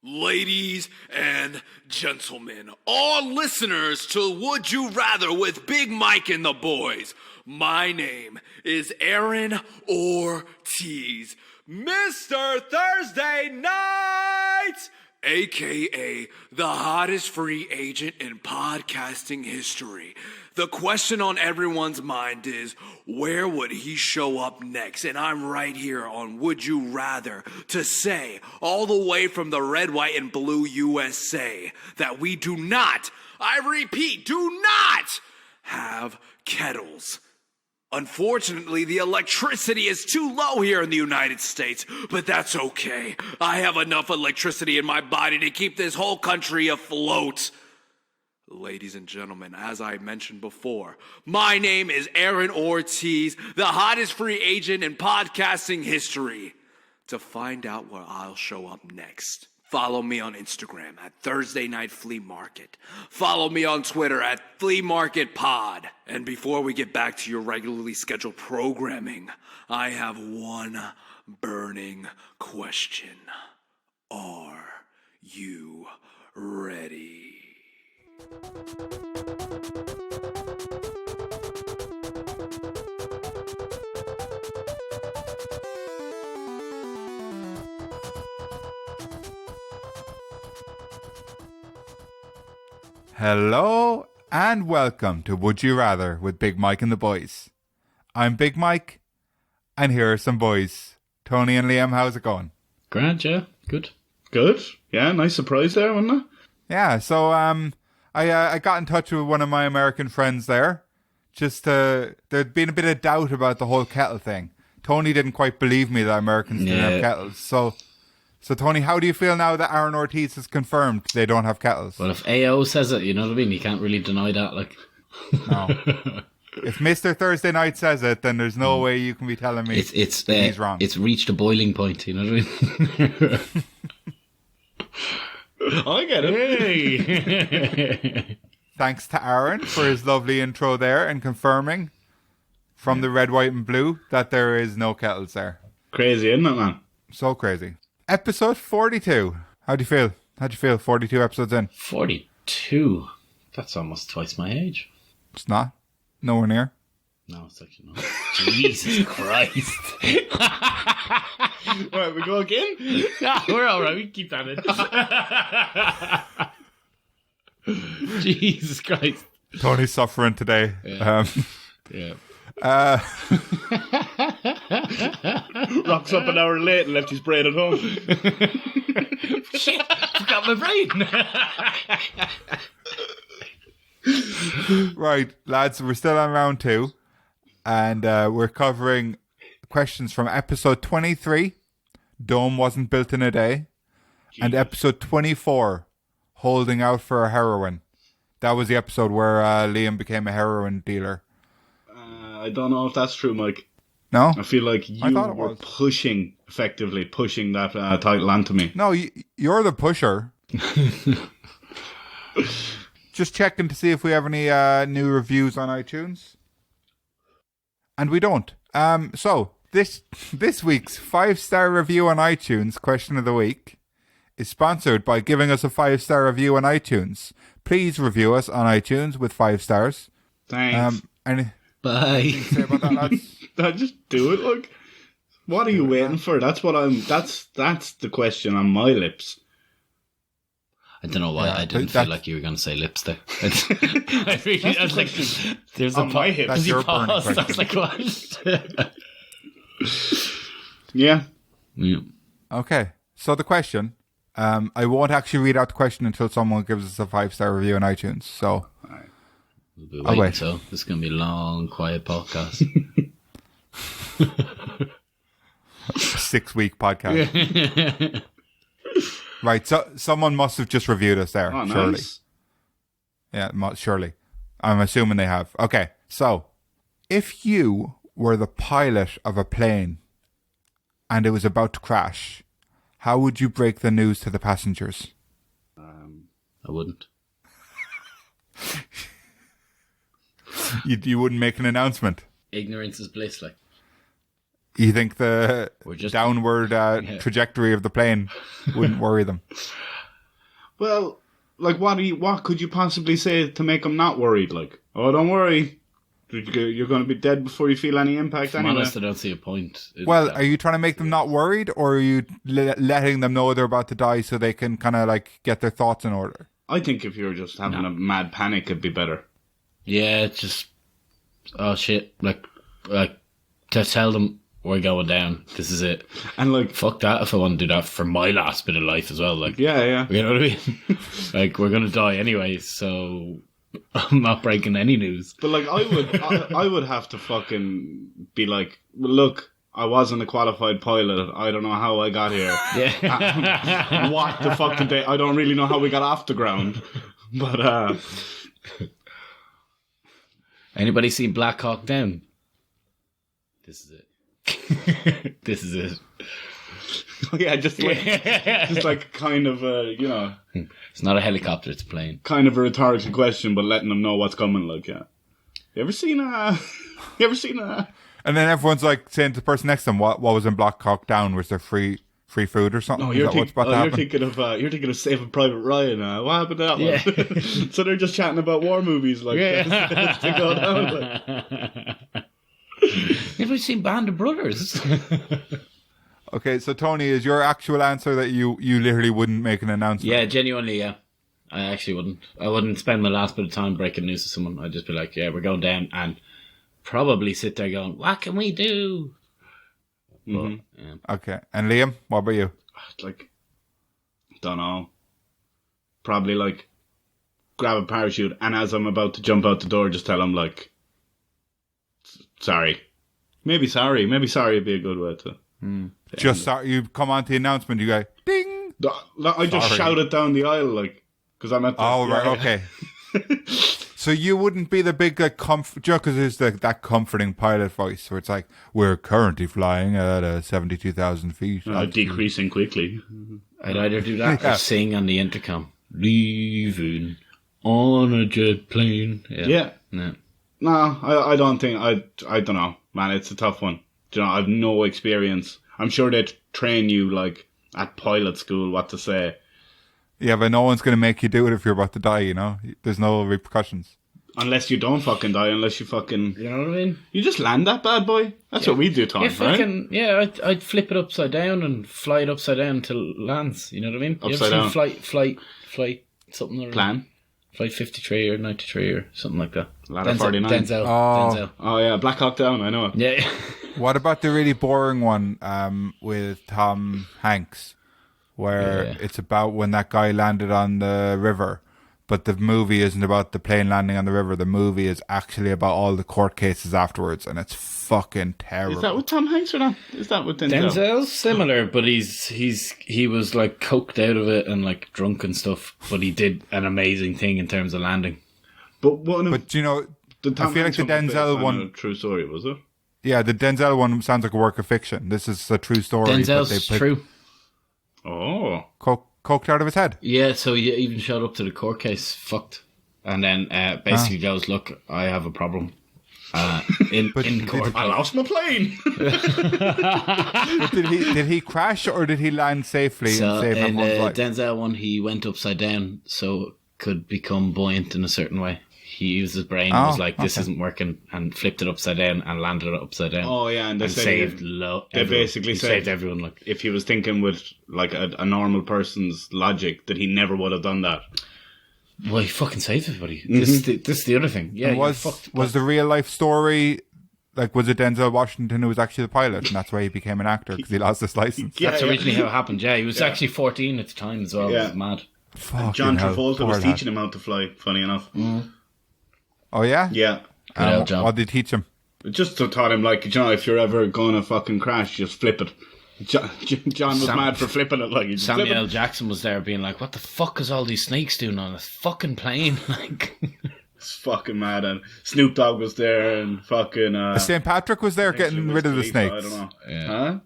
Ladies and gentlemen, all listeners to Would You Rather with Big Mike and the boys, my name is Aaron Ortiz, Mr. Thursday Night, aka the hottest free agent in podcasting history. The question on everyone's mind is, where would he show up next? And I'm right here on Would You Rather to say, all the way from the red, white, and blue USA, that we do not, I repeat, do not have kettles. Unfortunately, the electricity is too low here in the United States, but that's okay. I have enough electricity in my body to keep this whole country afloat. Ladies and gentlemen, as I mentioned before, my name is Aaron Ortiz, the hottest free agent in podcasting history. To find out where I'll show up next, follow me on Instagram at Thursday Night Flea Market. Follow me on Twitter at Flea Market Pod. And before we get back to your regularly scheduled programming, I have one burning question. Are you ready? Hello and welcome to Would You Rather with Big Mike and the boys. I'm Big Mike and here are some boys. Tony and Liam, how's it going? Grand, yeah. Good. Good. Yeah, nice surprise there, wasn't it? Yeah, so I got in touch with one of my American friends there. There'd been a bit of doubt about the whole kettle thing. Tony didn't quite believe me that Americans didn't have kettles. So Tony, how do you feel now that Aaron Ortiz has confirmed they don't have kettles? Well, if AO says it, you know what I mean? You can't really deny that, like. No. If Mr. Thursday Night says it, then there's no way you can be telling me he's wrong. It's reached a boiling point, you know what I mean? I get it. Hey! Thanks to Aaron for his lovely intro there and confirming from the red, white and blue that there is no kettles there. Crazy, isn't it, man? So crazy. Episode 42. How'd you feel? 42 episodes in? 42? That's almost twice my age. It's not. Nowhere near. No, it's actually not. Jesus Christ. Right, we go again? No, we're alright. We can keep that in. Jesus Christ. Tony's suffering today. Yeah. Rocks up an hour late and left his brain at home. Shit, forgot my brain. Right, lads, we're still on round 2. And we're covering questions from episode 23, Dome Wasn't Built in a Day, and episode 24, Holding Out for a Heroin. That was the episode where Liam became a heroin dealer. I don't know if that's true, Mike. No? I feel like you were effectively pushing that title onto me. No, you're the pusher. Just checking to see if we have any new reviews on iTunes. And we don't. So this week's 5-star review on iTunes question of the week is sponsored by giving us a 5-star review on iTunes. Please review us on iTunes with 5 stars. Thanks. Bye. Anything to say about that, lads? Just do it. Like, what are you waiting for? That's the question on my lips. I don't know why I didn't feel like you were going to say lips there. I was like, there's on my hips. That's your burning question. I was like, what? Yeah. Okay, so the question, I won't actually read out the question until someone gives us a 5-star review on iTunes, so we'll be waiting, so this is going to be a long, quiet podcast. 6-week podcast. Right, so someone must have just reviewed us there, Oh, surely. nice. Yeah, surely. I'm assuming they have. Okay, so if you were the pilot of a plane and it was about to crash, how would you break the news to the passengers? I wouldn't. You wouldn't make an announcement? Ignorance is bliss, like. You think the We're just- downward trajectory of the plane wouldn't worry them? Well, like, what could you possibly say to make them not worried? Like, oh, don't worry, you're going to be dead before you feel any impact If I'm anyway. honest, I don't see a point. Well, are you trying to make them not worried, or are you letting them know they're about to die so they can kind of like get their thoughts in order? I think if you're just having a mad panic, it'd be better. Yeah, it's just, oh shit, like to tell them we're going down. This is it. And like, Fuck that if I want to do that for my last bit of life as well. Like, yeah. you know what I mean? Like, we're gonna die anyway, so I'm not breaking any news. But like, I would have to fucking be like, well, look, I wasn't a qualified pilot. I don't know how I got here. Yeah. What the fuck did they? I don't really know how we got off the ground. But Anybody seen Black Hawk Down? This is it. This is it. yeah, just like kind of you know, It's not a helicopter, it's a plane. kind of a rhetorical question, but letting them know what's coming. Like, yeah, you ever seen And then everyone's like saying to the person next to them, "What was in Black Hawk Down? Was there free food or something?" Oh, Is you're, that what's about to happen? you're thinking of Saving Private Ryan. What happened to that one? So they're just chatting about war movies, like that's to go down. Like. Never seen Band of Brothers. Okay, so Tony, is your actual answer that you literally wouldn't make an announcement? Yeah, genuinely, yeah. I actually wouldn't. I wouldn't spend my last bit of time breaking news to someone. I'd just be like, yeah, we're going down, and probably sit there going, what can we do? Mm-hmm. But, yeah. Okay, and Liam, what about you? Like, don't know. Probably like grab a parachute, and as I'm about to jump out the door, just tell him like, sorry. Maybe sorry would be a good way to. Just sorry, you come on to the announcement, you go, ding! I just Sorry. shout it down the aisle, like, because I'm at the... Oh, right, okay. So you wouldn't be the big, like, because there's that comforting pilot voice where it's like, we're currently flying at 72,000 feet. decreasing quickly. I'd either do that or sing on the intercom. Leaving on a jet plane. Yeah. No. No, I don't think... I don't know, man, it's a tough one. Do you know, I've no experience. I'm sure they train you, like, at pilot school, what to say. Yeah, but no one's going to make you do it if you're about to die, you know? There's no repercussions. Unless you don't fucking die, unless you fucking... You know what I mean? You just land that bad boy. That's what we do, Tom, right? Yeah, I'd flip it upside down and fly it upside down until it lands. You know what I mean? Upside down. Flight, something or Plan. Flight 53 or 93 or something like that. Ladder 49. Denzel. Oh, yeah, Black Hawk Down, I know. Yeah. What about the really boring one with Tom Hanks, where it's about when that guy landed on the river, but the movie isn't about the plane landing on the river. The movie is actually about all the court cases afterwards, and it's fucking terrible. Is that with Tom Hanks or not? Is that with Denzel? Denzel's similar, but he was like coked out of it and like drunk and stuff, but he did an amazing thing in terms of landing. But you know, I feel like the Denzel one, a true story, was it? yeah, the Denzel one sounds like a work of fiction. This is a true story. Denzel's true. Oh. Coked out of his head. Yeah, so he even showed up to the court case fucked. And then basically goes, look, I have a problem. In court. I lost my plane. Did he crash or did he land safely So and save in everyone's the life? Denzel one, he went upside down so it could become buoyant in a certain way. He used his brain and was like, this isn't working, and flipped it upside down and landed it upside down. Oh, yeah, and they saved saved everyone. Like, if he was thinking with like a normal person's logic, that he never would have done that. well, he fucking saved everybody. This is the other thing. Yeah, And was the real life story, like, was it Denzel Washington who was actually the pilot, and that's why he became an actor, because he lost his license? That's originally how it happened. Yeah, he was actually 14 at the time as well. Yeah. It was mad. Fucking John hell, Travolta poor was lad. teaching him how to fly, funny enough. Oh, yeah? Yeah. Good old John. What did he teach him? Just to taught him, like, you know, if you're ever going to fucking crash, just flip it. John was mad for flipping it. Like, just flip Samuel L. it. Jackson was there being like, what the fuck is all these snakes doing on this fucking plane? Like, It's fucking mad. And Snoop Dogg was there, and fucking... St. Patrick was there getting rid of the snakes. I don't know. Yeah. Huh?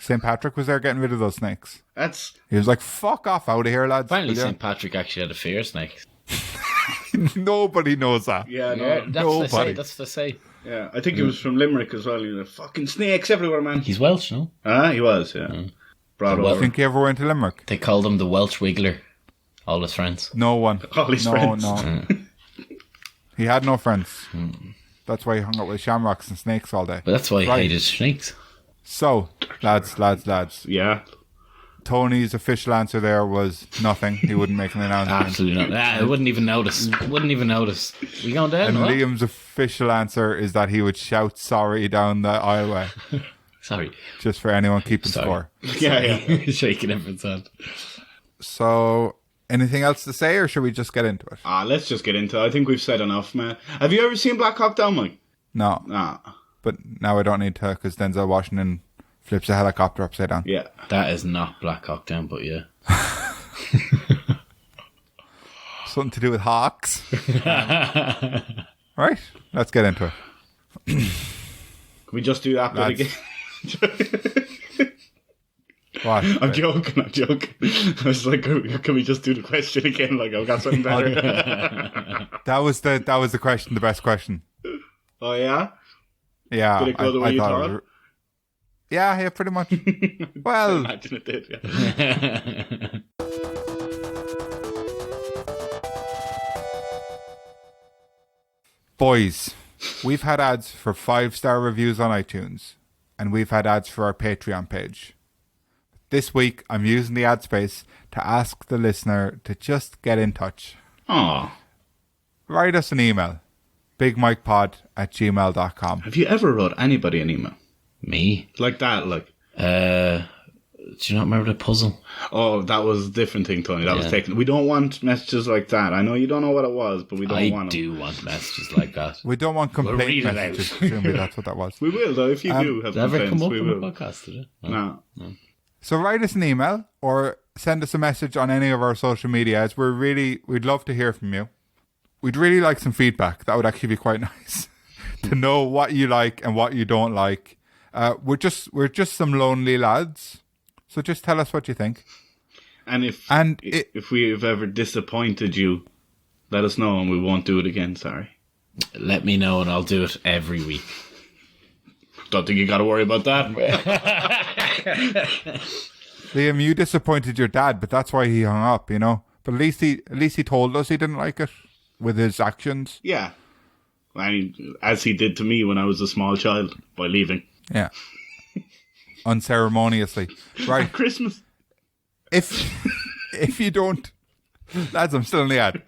St. Patrick was there getting rid of those snakes. That's... He was like, fuck off out of here, lads. Apparently Will ya? St. Patrick actually had a fear of snakes. Nobody knows that. Yeah, no. Yeah, that's what they say. Nobody. That's what they say. Yeah, I think he was from Limerick as well. He was like, fucking snakes everywhere, man. He's Welsh, no? He was, yeah. Brought Well, I over. think he ever went to Limerick. They called him the Welsh Wiggler. All his friends. No one. All his friends. No. He had no friends. That's why he hung out with shamrocks and snakes all day. But that's why he Right. hated snakes. So, lads. Yeah. Tony's official answer there was nothing. He wouldn't make an announcement. Absolutely not. I wouldn't even notice. We going down? And What? Liam's official answer is that he would shout sorry down the aisleway, Sorry. just for anyone keeping Sorry. score. Yeah. Shaking everyone's hand. So, anything else to say, or should we just get into it? Let's just get into it. I think we've said enough, man. Have you ever seen Black Hawk Down, Mike? No. But now I don't need to, because Denzel Washington flips a helicopter upside down. Yeah. That is not Black Hawk Down, but yeah. Something to do with hawks. Right, let's get into it. Can we just do that bit Lads. again? What? I'm joking. I was like, can we just do the question again? Like, I've got something better. That was the question, the best question. Oh, yeah? Yeah. Did it go the way you thought? Yeah, pretty much. Well, Imagine it did, yeah. boys, we've had ads for 5-star reviews on iTunes, and we've had ads for our Patreon page. This week, I'm using the ad space to ask the listener to just get in touch. Oh, Write us an email, bigmikepod@gmail.com. have you ever wrote anybody an email? Me? Like that, like... Do you not remember the puzzle? Oh, that was a different thing, Tony. That was Yeah. taken. We don't want messages like that. I know you don't know what it was, but we don't I want them. do want messages like that. We don't want read complaint it out. messages. Presumably that's what that was. We will, though, if you do have Did that ever complaints, come up we in the will. podcast, did it? No. So write us an email or send us a message on any of our social medias. We'd love to hear from you. We'd really like some feedback. That would actually be quite nice to know what you like and what you don't like. We're just some lonely lads. So just tell us what you think. And if we've ever disappointed you, let us know and we won't do it again, sorry. Let me know and I'll do it every week. Don't think you got to worry about that. Liam, you disappointed your dad, but that's why he hung up, you know. But at least he told us he didn't like it with his actions. Yeah. I mean, as he did to me when I was a small child by leaving. Yeah. Unceremoniously. Right. Christmas. If you don't, lads, I'm still in the ad.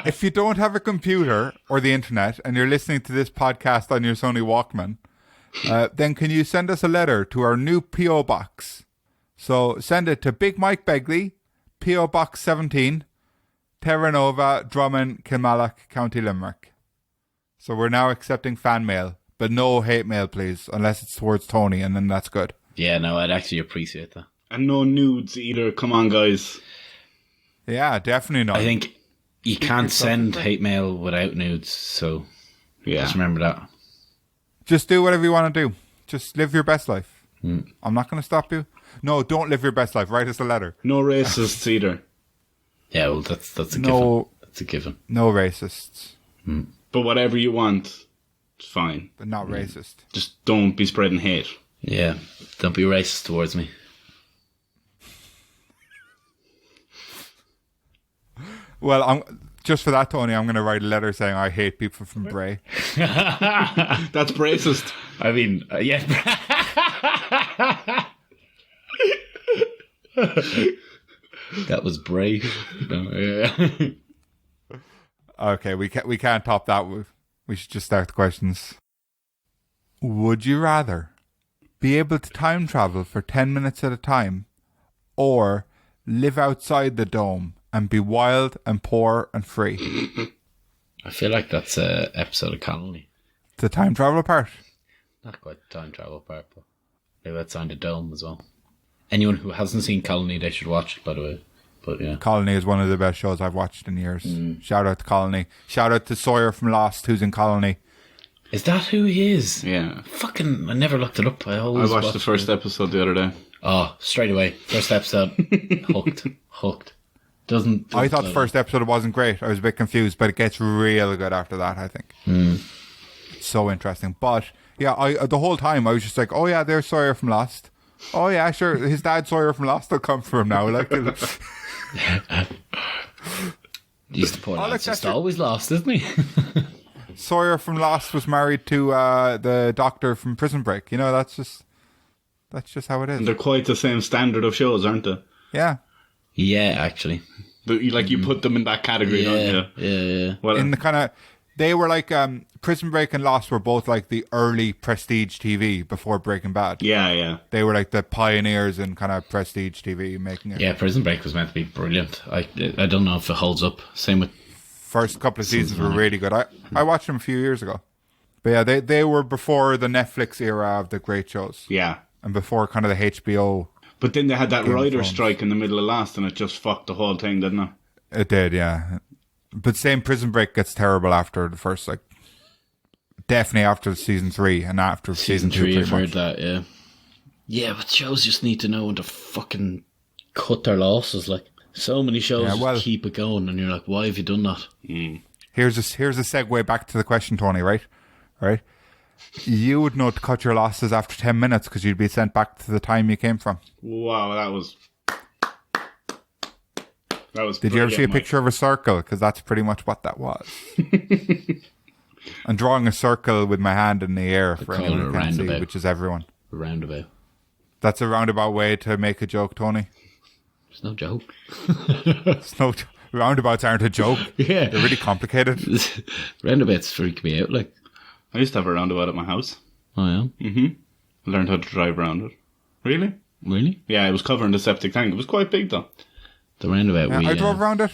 If you don't have a computer or the internet and you're listening to this podcast on your Sony Walkman, then can you send us a letter to our new P.O. Box? So send it to Big Mike Begley, P.O. Box 17, Terranova, Drummond, Kilmallock, County Limerick. So we're now accepting fan mail, but no hate mail, please, unless it's towards Tony, and then that's good. Yeah, no, I'd actually appreciate that. And no nudes either. Come on, guys. Yeah, definitely not. I think you can't send hate mail without nudes, so Yeah. just remember that. Just do whatever you want to do. Just live your best life. I'm not going to stop you. No, don't live your best life. Write us a letter. No racists either. Yeah, well, that's a given. No, That's a given. no racists, But whatever you want, it's fine. but not racist. Just don't be spreading hate. Yeah, don't be racist towards me. Well, just for that, Tony, I'm going to write a letter saying I hate people from Bray. That's racist. I mean, yeah. That was brave. No, yeah. Okay, we can't top that. We should just start the questions. Would you rather be able to time travel for 10 minutes at a time, or live outside the dome and be wild and poor and free? I feel like that's a episode of Colony. The time travel part. Not quite the time travel part, but maybe outside the dome as well. Anyone who hasn't seen Colony, they should watch it, by the way. But yeah. Colony is one of the best shows I've watched in years. Shout out to Colony. Shout out to Sawyer from Lost, who's in Colony. Is that who he is? Yeah. Fucking, I never looked it up. I I watched the first episode the other day. Oh, straight away. First episode. Hooked. Doesn't I thought the first episode wasn't great. I was a bit confused, but it gets real good after that, I think. It's so interesting. But, yeah, the whole time I was just like, oh yeah, there's Sawyer from Lost. Oh yeah, sure, his dad Sawyer from Lost will come for him now. Like, He's the poor Oh, lad, look, just that's always lost, isn't he? Sawyer from Lost was married to the doctor from Prison Break. You know, that's just how it is. And they're quite the same standard of shows, aren't they? Yeah. Yeah, actually. You put them in that category, don't you? Yeah. Well, In the kind of, they were like Prison Break and Lost were both like the early prestige TV before Breaking Bad. yeah. They were like the pioneers in kind of prestige TV making it. Yeah, Prison Break was meant to be brilliant. I don't know if it holds up. Same with... First couple of seasons were really good. I watched them a few years ago. But yeah, they were before the Netflix era of the great shows. Yeah. And before kind of the HBO. But then they had that Game of writer's Thrones. strike in the middle of Lost, and it just fucked the whole thing, didn't it? It did, yeah. But same Prison Break gets terrible after the first, like, definitely after season 3 and after season 2. 3, I've pretty heard much. that, yeah. Yeah, but shows just need to know when to fucking cut their losses. Like, so many shows just keep it going, and you're like, why have you done that? Here's a segue back to the question, Tony, right? Right? You would know to cut your losses after 10 minutes because you'd be sent back to the time you came from. Wow, that was Did you ever see a brilliant, picture of a circle? Because that's pretty much what that was. I'm drawing a circle with my hand in the air for call anyone it who a can't see, roundabout. which is everyone. Roundabout. That's a roundabout way to make a joke, Tony. It's no joke. It's no roundabouts aren't a joke. Yeah. They're really complicated. Roundabouts freak me out, like. I used to have a roundabout at my house. Oh, yeah? I learned how to drive around it. Really? Really? Yeah, it was covering the septic tank. It was quite big, though. The roundabout Yeah, I drove around it.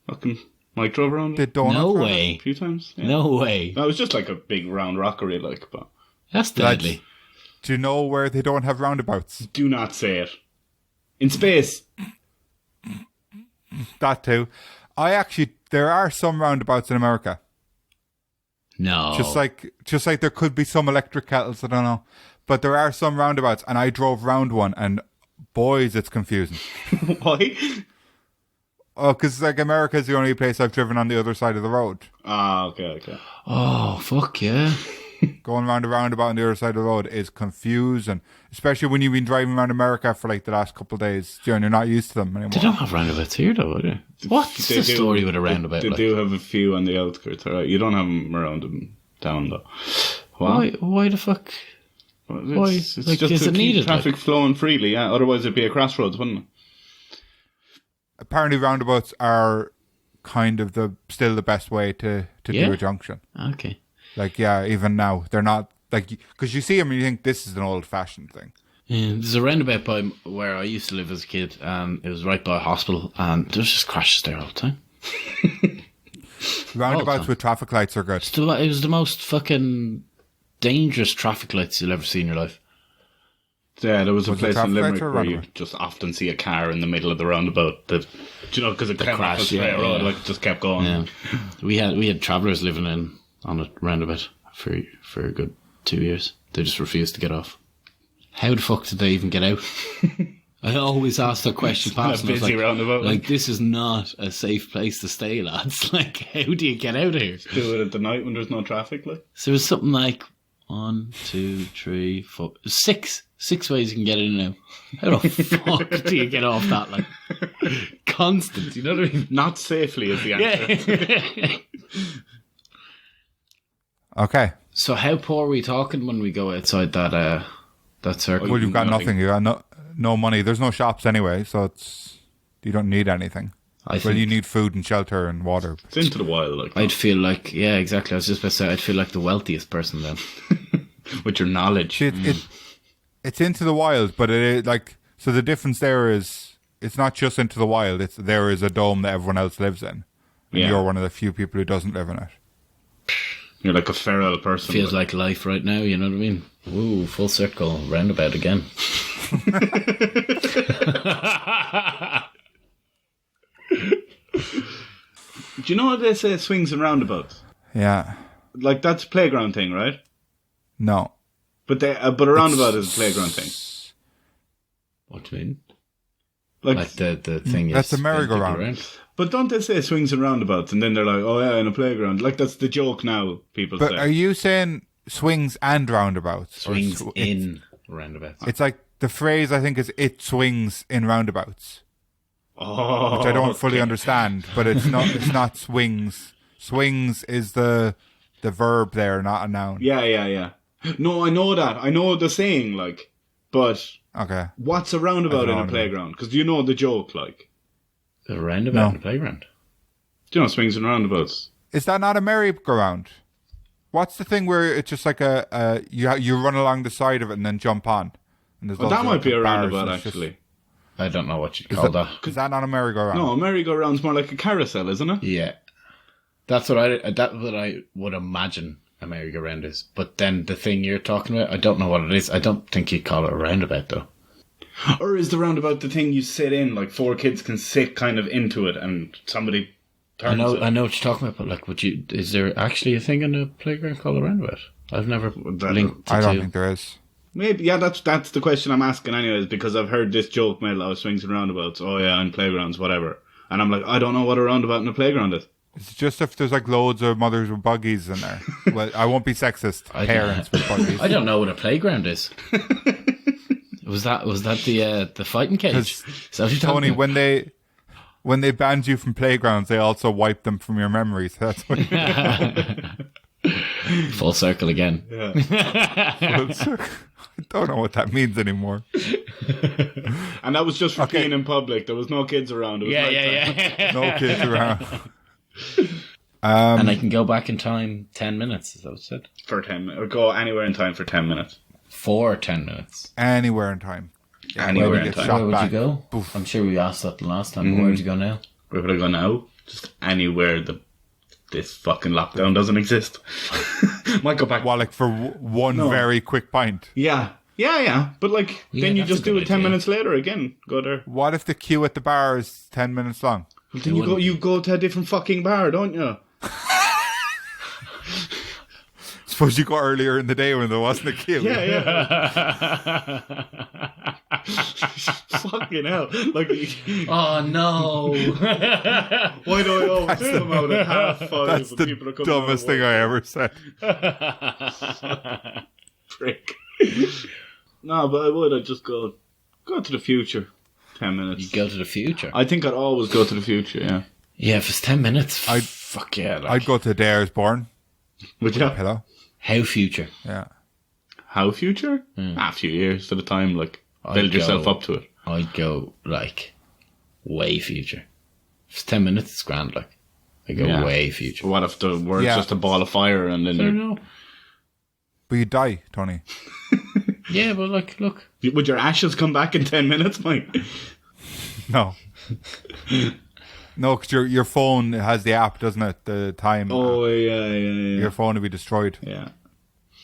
Fucking Mike drove around it Did Donut No around it. way. a few times. Yeah. No way. No, it was just like a big round rockery, like, but That's deadly. Do you know where they don't have roundabouts? do not say it. In space. That too. There are some roundabouts in America. No. Just like there could be some electric kettles, I don't know. But there are some roundabouts, and I drove round one, and boys, it's confusing. Why? Oh, because like America is the only place I've driven on the other side of the road. Ah, okay. Oh, fuck yeah. Going around a roundabout on the other side of the road is confusing, especially when you've been driving around America for like the last couple of days. You know, and you're not used to them anymore. They don't have roundabouts here, though, do they? What's They the do- story with a roundabout? They like? do have a few on the outskirts, alright. You don't have them around them down, though. What? Why the fuck? Why? It's Like, just is to it keep needed, traffic flowing freely, yeah. Otherwise it'd be a crossroads, wouldn't it? Apparently, roundabouts are kind of still the best way to Yeah? do a junction. Okay. Like, yeah, even now they're not like because you see them and you think this is an old-fashioned thing. Yeah, there's a roundabout by where I used to live as a kid, and it was right by a hospital, and there was just crashes there all the time. Roundabouts time. with traffic lights are good. It was the most fucking dangerous traffic lights you'll ever see in your life. Yeah, there was a Was it place in traffic lights Limerick or where you roundabout? just often see a car in the middle of the roundabout that, do you know, because it came off a crash, straight yeah, road, yeah. like it just kept going. Yeah, we had travellers living on a roundabout for a good 2 years. They just refused to get off. How the fuck did they even get out? I always ask that question It's not past a them. I was busy roundabout, like, this is not a safe place to stay, lads. Like, how do you get out of here? Do it at the night when there's no traffic, like. So it was something like 1, 2, 3, 4, 6 ways you can get in and out. How the fuck do you get off that? Like, constant, you know what I mean? Not safely is the answer. Yeah. Okay. So how poor are we talking when we go outside that circle? Well, you've got Nothing. nothing. You got no money. There's no shops anyway, so you don't need anything. I Well, think you need food and shelter and water. It's into the wild, like. I'd feel like, yeah, exactly. I was just about to say, I'd feel like the wealthiest person then. With your knowledge. See, it's into the wild, but it is like so. The difference there is it's not just into the wild. There is a dome that everyone else lives in, and Yeah. you're one of the few people who doesn't live in it. You're like a feral person. Feels like life right now, you know what I mean? Ooh, full circle, roundabout again. Do you know what they say, swings and roundabouts? Yeah. Like, that's a playground thing, right? No. But a roundabout is a playground thing. What do you mean? Like the thing is... That's a spin people merry-go-round. around. But don't they say swings and roundabouts, and then they're like, oh yeah, in a playground. Like, that's the joke now, people But say. are you saying swings and roundabouts? Or Swings it's in roundabouts. It's like the phrase I think is "it swings in roundabouts," Oh. which I don't fully understand, but it's not swings. Swings is the verb there, not a noun. Yeah. No, I know that. I know the saying, like, but Okay. what's a roundabout in a playground? Because do you know the joke, like? A roundabout in the playground. Do you know swings and roundabouts? Is that not a merry-go-round? What's the thing where it's just like you run along the side of it and then jump on? And there's Well, loads that of, might be a bars roundabout, and it's actually. I don't know what you'd call that. Is that not a merry-go-round? No, a merry-go-round's more like a carousel, isn't it? Yeah. That's what I would imagine a merry-go-round is. But then the thing you're talking about, I don't know what it is. I don't think you'd call it a roundabout, though. Or is the roundabout the thing you sit in? Like 4 kids can sit kind of into it and somebody turns it. I know what you're talking about, but like, is there actually a thing in the playground called a roundabout? I've never linked the I don't two. think there is. Maybe, yeah, that's the question I'm asking anyways, because I've heard this joke made out of swings and roundabouts. Oh yeah, in playgrounds, whatever. And I'm like, I don't know what a roundabout in a playground is. It's just if there's like loads of mothers with buggies in there. Well, I won't be sexist. Parents with buggies. I don't know what a playground is. Was that the fighting cage? Is that what you're talking Tony, about? when they banned you from playgrounds, they also wiped them from your memories. That's what. Full circle again. I don't know what that means anymore. And that was just for peeing in public. There was no kids around. It was Yeah. No kids around. And I can go back in time 10 minutes, is that what it said? For 10 minutes. Or go anywhere in time for 10 minutes. For 10 minutes. Anywhere in time. Anywhere in get time. shot Where would back. you go? Poof. I'm sure we asked that the last time, but where would you go now? Where would I go now? Just anywhere this fucking lockdown doesn't exist. Might go back. Well, like for one very quick pint. Yeah. But like, Yeah, then you that's a just do good it 10 idea. minutes later again. Go there. What if the queue at the bar is 10 minutes long? Then you go to a different fucking bar, don't you? Suppose you go earlier in the day when there wasn't a queue. Yeah. Fucking hell. Like, Oh no! why do I always come out at 5:30 That's when the people are coming dumbest thing I ever said. Prick. No, but I would. I'd just go to the future. 10 minutes. You go to the future. I think I'd always go to the future, yeah. Yeah, if it's 10 minutes, fuck yeah. Like, I'd go to the day I was born. Would you? Hello? how future? Yeah. How future? A few years at a time, like, I'd build go- yourself up to it. I'd go, like, way future. If it's 10 minutes, it's grand, like. I go Yeah. way future. What if the world's Yeah. just a ball of fire and then I don't you're... know. But you die, Tony. Yeah, but like, look. Would your ashes come back in 10 minutes, Mike? No. No, because your phone has the app, doesn't it? The time. Oh, yeah. Your phone will be destroyed. Yeah.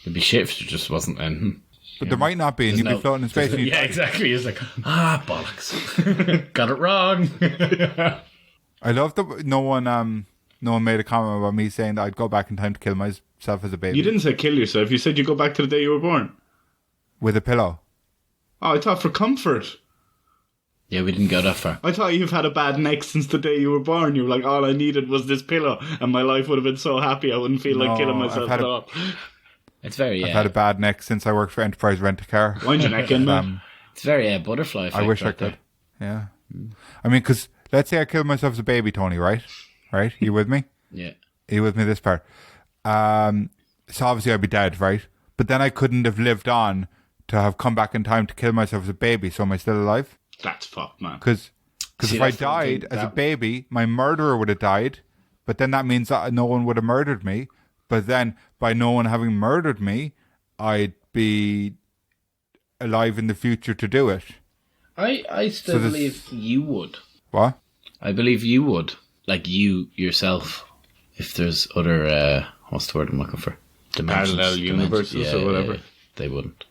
It'd be shit if there just wasn't anything. But there might not be, and There's you'd be floating in space. And you'd Yeah, exactly. It's like, bollocks. Got it wrong. I love that no one made a comment about me saying that I'd go back in time to kill myself as a baby You didn't say kill yourself. You said you go back to the day you were born. with a pillow. Oh, I thought for comfort. Yeah, we didn't go that far. I thought you've had a bad neck since the day you were born. You were like, all I needed was this pillow, and my life would have been so happy I wouldn't feel like No, killing I've myself had at a- all. It's very, I've had a bad neck since I worked for Enterprise Rent-A-Car. Wind your neck in, man. it's very butterfly effect. I wish I right could. there. Yeah. I mean, because let's say I killed myself as a baby, Tony, right? Right? You with me? Yeah. Are you with me this part? So obviously I'd be dead, right? But then I couldn't have lived on to have come back in time to kill myself as a baby. So am I still alive? That's fucked, man. Because See, if I that's the one thing died as a that- baby, my murderer would have died. But then that means that no one would have murdered me. But then by no one having murdered me, I'd be alive in the future to do it. I still So this- believe you would. What? I believe you would. Like you yourself. If there's other, what's the word I'm looking for? Parallel universes or whatever. They wouldn't.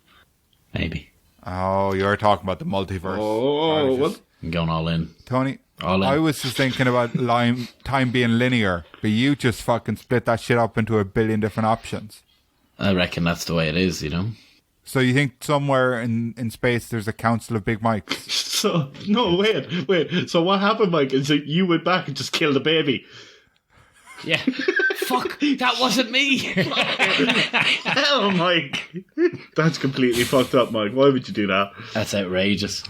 Maybe. Oh, you're talking about the multiverse. Oh, what? I'm going all in. Tony, All in. I was just thinking about time being linear, but you just fucking split that shit up into a billion different options. I reckon that's the way it is, you know? So you think somewhere in space there's a council of big mics? So, no, wait. So what happened, Mike, is that you went back and just killed a baby. Yeah. Fuck, that wasn't me. Hell, Mike. That's completely fucked up, Mike. Why would you do that? That's outrageous.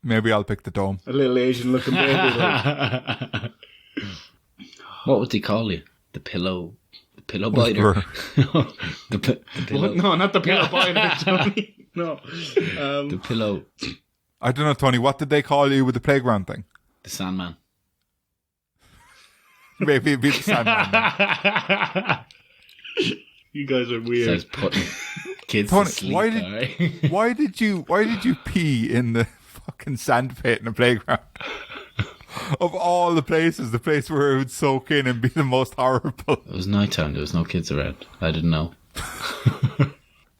Maybe I'll pick the dome. A little Asian looking baby. Like. What would they call you? The pillow biter. the pillow. What? No, not the pillow biter, Tony. No. The pillow. I don't know, Tony. What did they call you with the playground thing? The Sandman. Maybe it'd be the Sandman. Then. You guys are weird. Says putting kids Tony, to sleep. why did you pee in the fucking sand pit in the playground? Of all the places, the place where it would soak in and be the most horrible. It was night time. There was no kids around. I didn't know.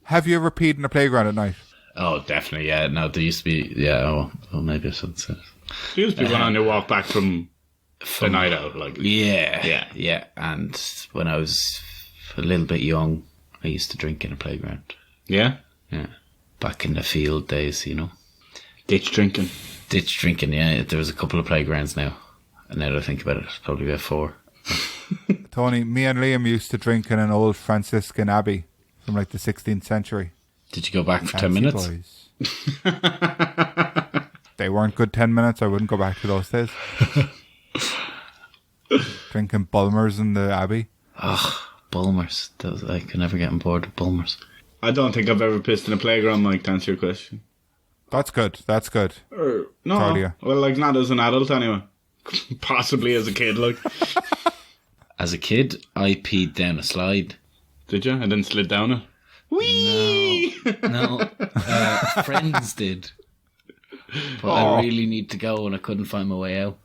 Have you ever peed in a playground at night? Oh, definitely. Yeah. No, there used to be. Yeah. Oh, maybe I shouldn't say. You used to be going on your walk back from the night out, like. Yeah. And when I was a little bit young, I used to drink in a playground. Yeah? Yeah. Back in the field days, you know. Ditch drinking. Ditch drinking, yeah. There was a couple of playgrounds now. And now that I think about it, it's probably about 4. Tony, me and Liam used to drink in an old Franciscan abbey from like the 16th century. Did you go back for 10 Fancy minutes? Boys. They weren't good 10 minutes. I wouldn't go back to those days. Drinking Bulmers in the abbey. Oh, Bulmers. I could never get on board with Bulmers. I don't think I've ever pissed in a playground, Mike, to answer your question. That's good. No, Proud of you. well, like, not as an adult anyway. Possibly as a kid, like. As a kid, I peed down a slide. Did you? And then slid down it? Whee! No. Friends did. But I really need to go and I couldn't find my way out.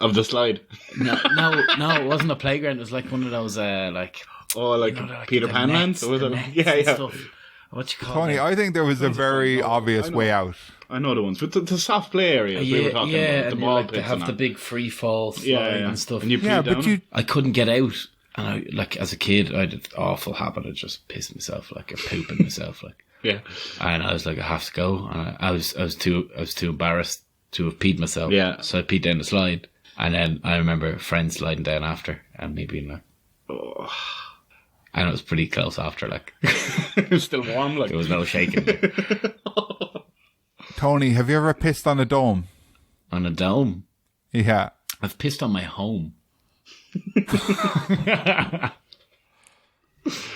Of the slide? No, it wasn't a playground. It was like one of those, like... Oh, like, like Peter the Pan land? nets, Or was the it? nets Yeah, and yeah. stuff. What you call Tony, it? I think there was a very obvious way out. I know the ones. But the soft play areas we were talking about. The and ball like pits they have and the that. big free fall slide Yeah. and stuff. And you Yeah, peed down but it? I couldn't get out. And I, like, as a kid, I had an awful habit of just pissing myself, like, or pooping myself, like. Yeah. And I was like, I have to go. And I was too embarrassed to have peed myself. Yeah. So I peed down the slide. And then I remember friends sliding down after and me being like, Oh. and it was pretty close after, like. It was still warm, like. There was no shaking. Tony, have you ever pissed on a dome? On a dome. Yeah. I've pissed on my home.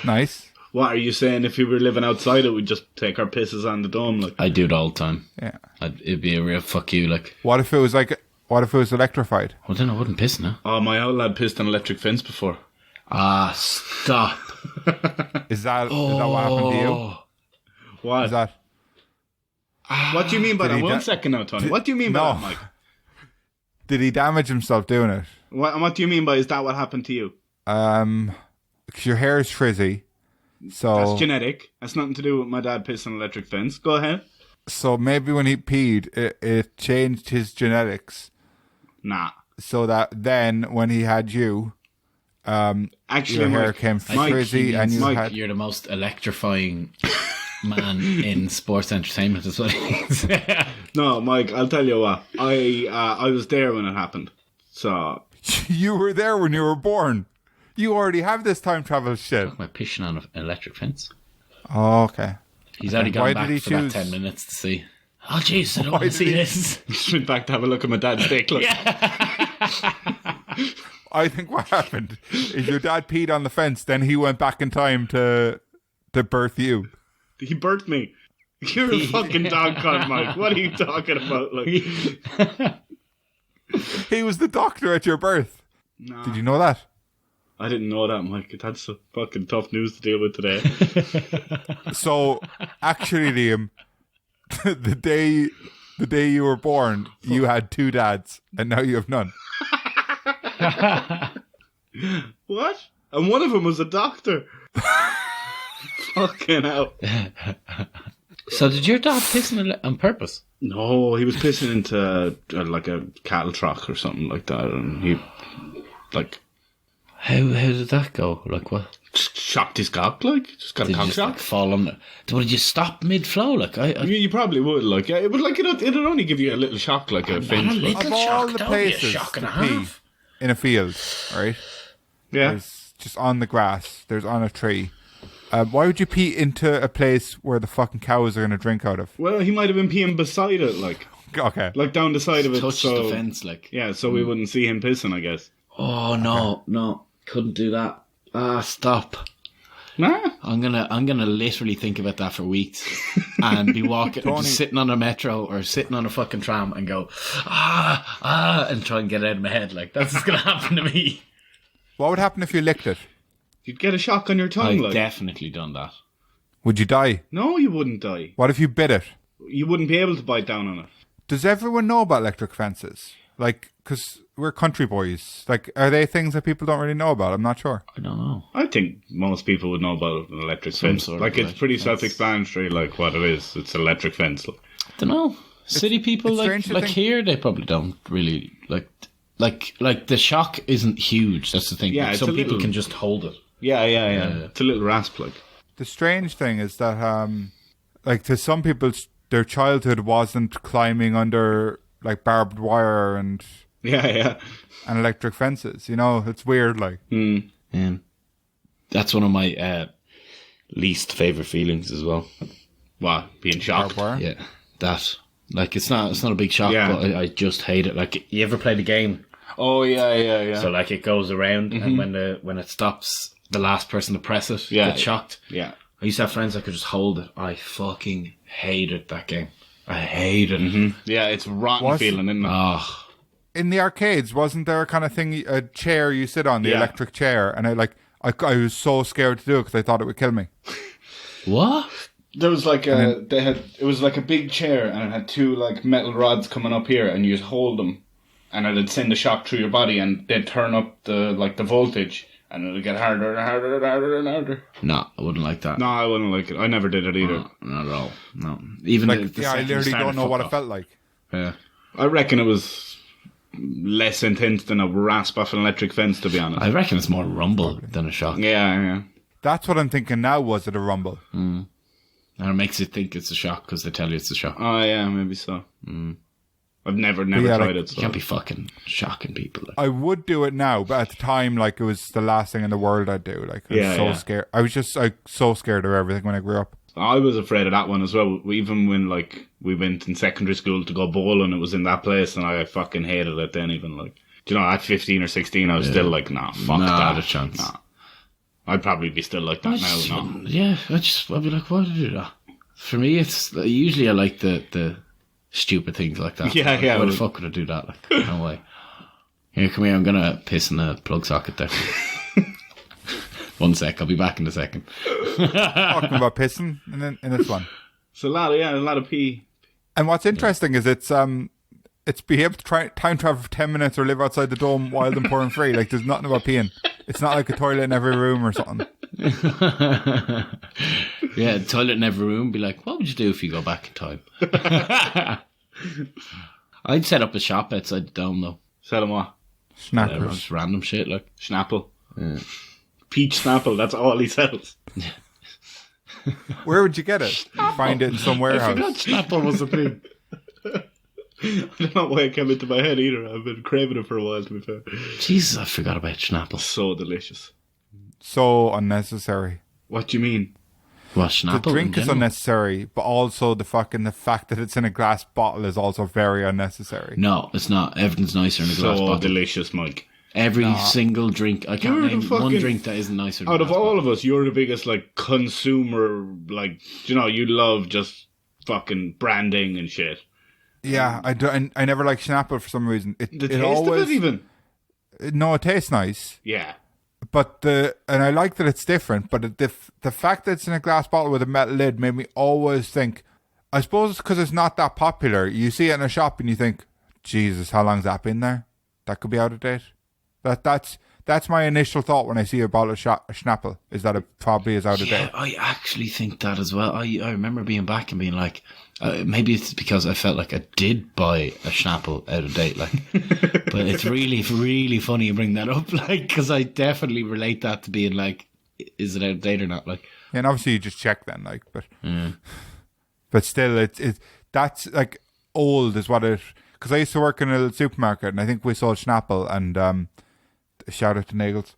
Nice. What are you saying? If we were living outside it, we'd just take our pisses on the dome, like. I do it all the time. Yeah. It'd be a real fuck you, like. What if it was electrified? Well, then I wouldn't piss now. Oh, my old lad pissed on an electric fence before. Ah, stop. Is that what happened to you? What? Is that What do you mean by Did that? he One da- second now, Tony. What do you mean by No. that, Mike? did he damage himself doing it? What do you mean by is that what happened to you? 'Cause your hair is frizzy. So That's genetic. That's nothing to do with my dad pissing on an electric fence. Go ahead. So maybe when he peed, it changed his genetics Nah. so that then when he had you, Actually, your hair Mike, came Mike, frizzy and you Mike, had... You're the most electrifying man in sports entertainment, is what it is. no, Mike, I'll tell you what. I was there when it happened. So, You were there when you were born. You already have this time travel shit. Am I pissing on an electric fence? Oh, okay. He's already Why gone did he back for that choose- 10 minutes to see. Oh, jeez, I don't Why want to see did he- this. just went back to have a look at my dad's dick. Look. I think what happened is your dad peed on the fence, then he went back in time to birth you. He birthed me. You're a fucking dog cunt, Mike. What are you talking about? Like, He was the doctor at your birth. nah, Did you know that? I didn't know that, Mike. That's some fucking tough news to deal with today. So, actually, Liam, the day you were born, you had 2 dads, and now you have none. What? And one of them was a doctor. Fucking hell. So did your dad piss on purpose? No, he was pissing into like a cattle truck or something like that, and he like How did that go? Like what? shocked his cock, like just got a Did you cock just shock. like, fall on the... Would you stop mid-flow? Like You probably would, like, yeah, it would, like, it'd only give you a little shock, like a finch. little- But, Of all shock, the that would be a places shock and to a pee half. in a field, right? yeah, There's just on the grass. There's on a tree. Why would you pee into a place where the fucking cows are going to drink out of? well, he might have been peeing beside it, like. Okay. Like down the side of it. Touch So the fence, like. yeah, so we wouldn't see him pissing, I guess. Oh no, couldn't do that. Stop. Nah. I'm gonna literally think about that for weeks, and be walking, or just sitting on a metro or sitting on a fucking tram, and go and try and get it out of my head. Like that's what's gonna happen to me. What would happen if you licked it? You'd get a shock on your tongue. I've like. definitely done that. Would you die? No, you wouldn't die. What if you bit it? You wouldn't be able to bite down on it. Does everyone know about electric fences? Like, because we're country boys. Like, are they things that people don't really know about? I'm not sure. I don't know. I think most people would know about an electric fence. Sort of Like, it's electric pretty fence. self-explanatory, like, what it is. It's an electric fence. Don't know. City people it's strange to like think- here, they probably don't really like the shock isn't huge. That's the thing. Yeah, Like, it's some a people little- can just hold it. Yeah. It's a little rasp, like. The strange thing is that, like, to some people, their childhood wasn't climbing under, like, barbed wire and Yeah. electric fences. You know, it's weird, like. That's one of my least favorite feelings as well. What? Being shocked? Barbed wire? Yeah, that like it's not a big shock, Yeah. but I just hate it. Like you ever play the game? Oh, yeah. So like it goes around, and when it stops, the last person to press it gets shocked. Yeah. I used to have friends that could just hold it. I fucking hated that game. I hated it. Yeah, it's a rotten Was- feeling, isn't it? Oh, In the arcades, wasn't there a kind of thing, a chair you sit on, the Yeah. electric chair? And I was so scared to do it because I thought it would kill me. what? There was like it was like a big chair, and it had two like metal rods coming up here, and you just hold them, and it'd send a shock through your body, and they'd turn up the voltage, and it'd get harder and harder and harder and harder. No, I wouldn't like that. No, I wouldn't like it. I never did it either. No, not at all. No, even Like, the yeah, I second you literally started, don't know fuck what off. it felt like. Yeah. I reckon it was less intense than a rasp off an electric fence, to be honest. I reckon it's more rumble than a shock. Yeah. That's what I'm thinking now. Was it a rumble? And it makes you think it's a shock because they tell you it's a shock. Oh, yeah, maybe so. I've never yeah, tried like, it. You So. can't be fucking shocking people. Like. I would do it now, but at the time, like, it was the last thing in the world I'd do. Like, I was Yeah, so yeah. scared. I was just so scared of everything when I grew up. I was afraid of that one as well. Even when like we went in secondary school to go bowling, it was in that place, and I fucking hated it then. Even like, do you know, at 15 or 16, I was still like, nah, fuck Nah, that. not a chance. Nah. I'd probably be still like that now. No. Yeah, I'd be like, why did you do that? For me, it's usually I like the stupid things like that. Yeah, Like, yeah, Why the well- fuck would I do that? Like, no way. Here, come here. I'm gonna piss in the plug socket there. 1 sec. I'll be back in a second. Talking about pissing in this one. It's a lot of pee. And what's interesting is it's be able to time travel for 10 minutes or live outside the dome wild and poor and free. Like, there's nothing about peeing. It's not like a toilet in every room or something. Yeah, toilet in every room. Be like, what would you do if you go back in time? I'd set up a shop outside the dome though. Sell them what? Snackers. Just random shit like. Schnapple. Peach Snapple, that's all he sells. Where would you get it? Find it in some warehouse. Snapple was a thing. I don't know why it came into my head either. I've been craving it for a while, to be fair. Jesus, I forgot about Schnapple. So delicious. So unnecessary. What do you mean? What, The Schnapple? drink in is general? unnecessary, but also the fact that it's in a glass bottle is also very unnecessary. No, it's not. Everything's nicer in a glass So bottle. delicious, Mike. Every single drink. I can't You're the name one fucking- drink that isn't nicer than Out of glass all bottle. of us, you're the biggest, like, consumer, like, you know, you love just fucking branding and shit. Yeah, I never like Schnapple for some reason. The taste of it, even? No, it tastes nice. Yeah. But and I like that it's different, but the fact that it's in a glass bottle with a metal lid made me always think, I suppose it's because it's not that popular. You see it in a shop and you think, Jesus, how long's that been there? That could be out of date. That's my initial thought when I see a bottle of Schnapple, is that it probably is out of Yeah, date. I actually think that as well. I remember being back and being like, maybe it's because I felt like I did buy a Schnapple out of date, like. But it's really, really funny you bring that up, like, because I definitely relate that to being like, is it out of date or not? Like, And obviously you just check then, like, but still, it's that's like old is what it. Because I used to work in a supermarket, and I think we sold Schnapple, and shout out to Nagels,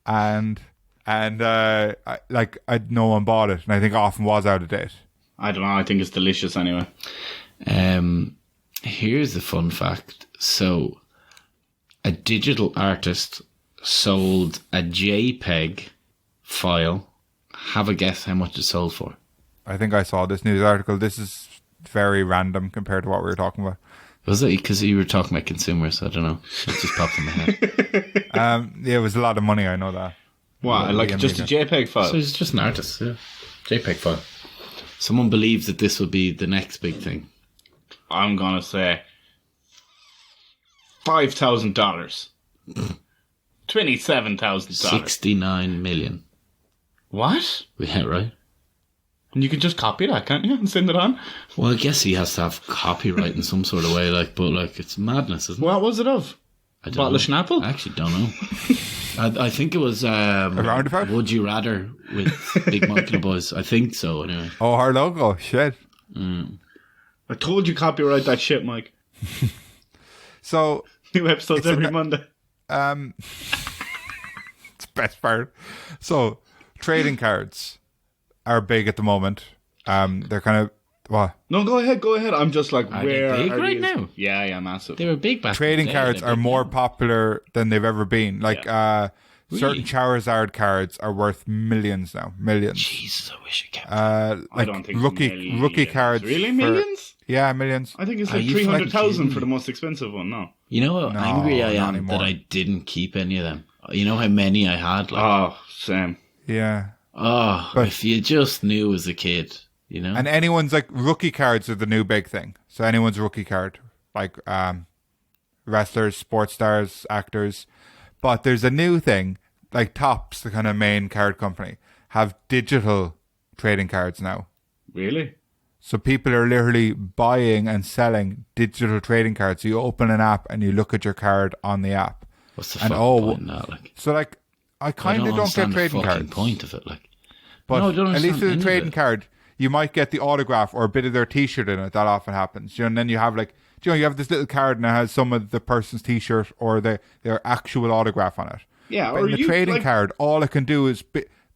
and no one bought it, and I think it often was out of date. I don't know, I think it's delicious anyway. Here's the fun fact. So, a digital artist sold a JPEG file. Have a guess how much it sold for. I think I saw this news article. This is very random compared to what we were talking about. Was it? Because you were talking about consumers. I don't know. It just popped in my head. Yeah, it was a lot of money. I know that. What? Like just a JPEG file? So he's just an artist, yeah. JPEG file. Someone believes that this will be the next big thing. I'm gonna say $5,000. $27,000. 69 million. What? Yeah, right. And you can just copy that, can't you, and send it on? Well, I guess he has to have copyright in some sort of way, but it's madness, isn't it? What was it of? I don't Bottle know. of Schnapple? I actually don't know. I think it was A roundabout? Would You Rather with Big Mike and the boys. I think so, anyway. Oh, our logo. Shit. I told you copyright that shit, Mike. So, New episodes every Monday. it's the best part. So, trading cards are big at the moment. They're kind of, what? No, go ahead. I'm just like, Are where they big are right these? now? Yeah, massive. They were big back Trading in the day. cards They're are big more now. popular than they've ever been. Like, certain Really? Charizard cards are worth millions now. Millions. Jesus, I wish I kept Like I don't think rookie millions. cards. Really? for- Millions? Yeah, millions. I think it's Are like you fucking 300,000 kidding for the me? most expensive one, no. You know how No, angry I not am anymore. that I didn't keep any of them? You know how many I had? Like, Oh, same. Yeah. but if you just knew as a kid, you know? And anyone's like rookie cards are the new big thing. So anyone's rookie card, like wrestlers, sports stars, actors. But there's a new thing, like Topps, the kind of main card company, have digital trading cards now. Really? So people are literally buying and selling digital trading cards. So you open an app and you look at your card on the app. What's the and fucking point in that? Like, So like, I kind of don't get understand trading the fucking cards. point of it. Like, But No, I don't at least understand with any a of trading it. card, you might get the autograph or a bit of their T-shirt in it. That often happens. And then you have like, you have this little card and it has some of the person's T-shirt or their actual autograph on it. Yeah, But or in the you, trading like- card, all it can do is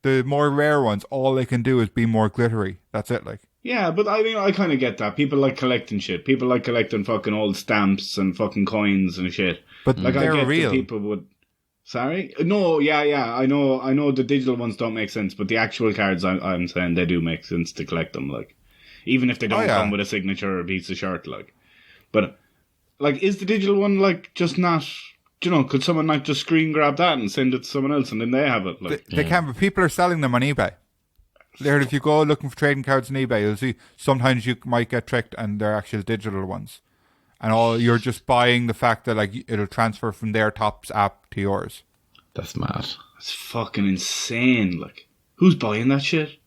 the more rare ones. All they can do is be more glittery. That's it. Like, Yeah, but I mean, I kind of get that. People like collecting shit. People like collecting fucking old stamps and fucking coins and shit. but Like, they're I get real. that people would... Sorry? No, yeah, I know the digital ones don't make sense, but the actual cards, I'm saying they do make sense to collect them, like. Even if they don't Oh, yeah. come with a signature or a piece of shirt, like. But, like, is the digital one, like, just not... could someone not just screen grab that and send it to someone else and then they have it? Like, They can, but people are selling them on eBay. There, if you go looking for trading cards on eBay, you'll see sometimes you might get tricked and they're actual digital ones. And all you're just buying the fact that like it'll transfer from their Topps app to yours. that's mad. it's fucking insane, like. Who's buying that shit?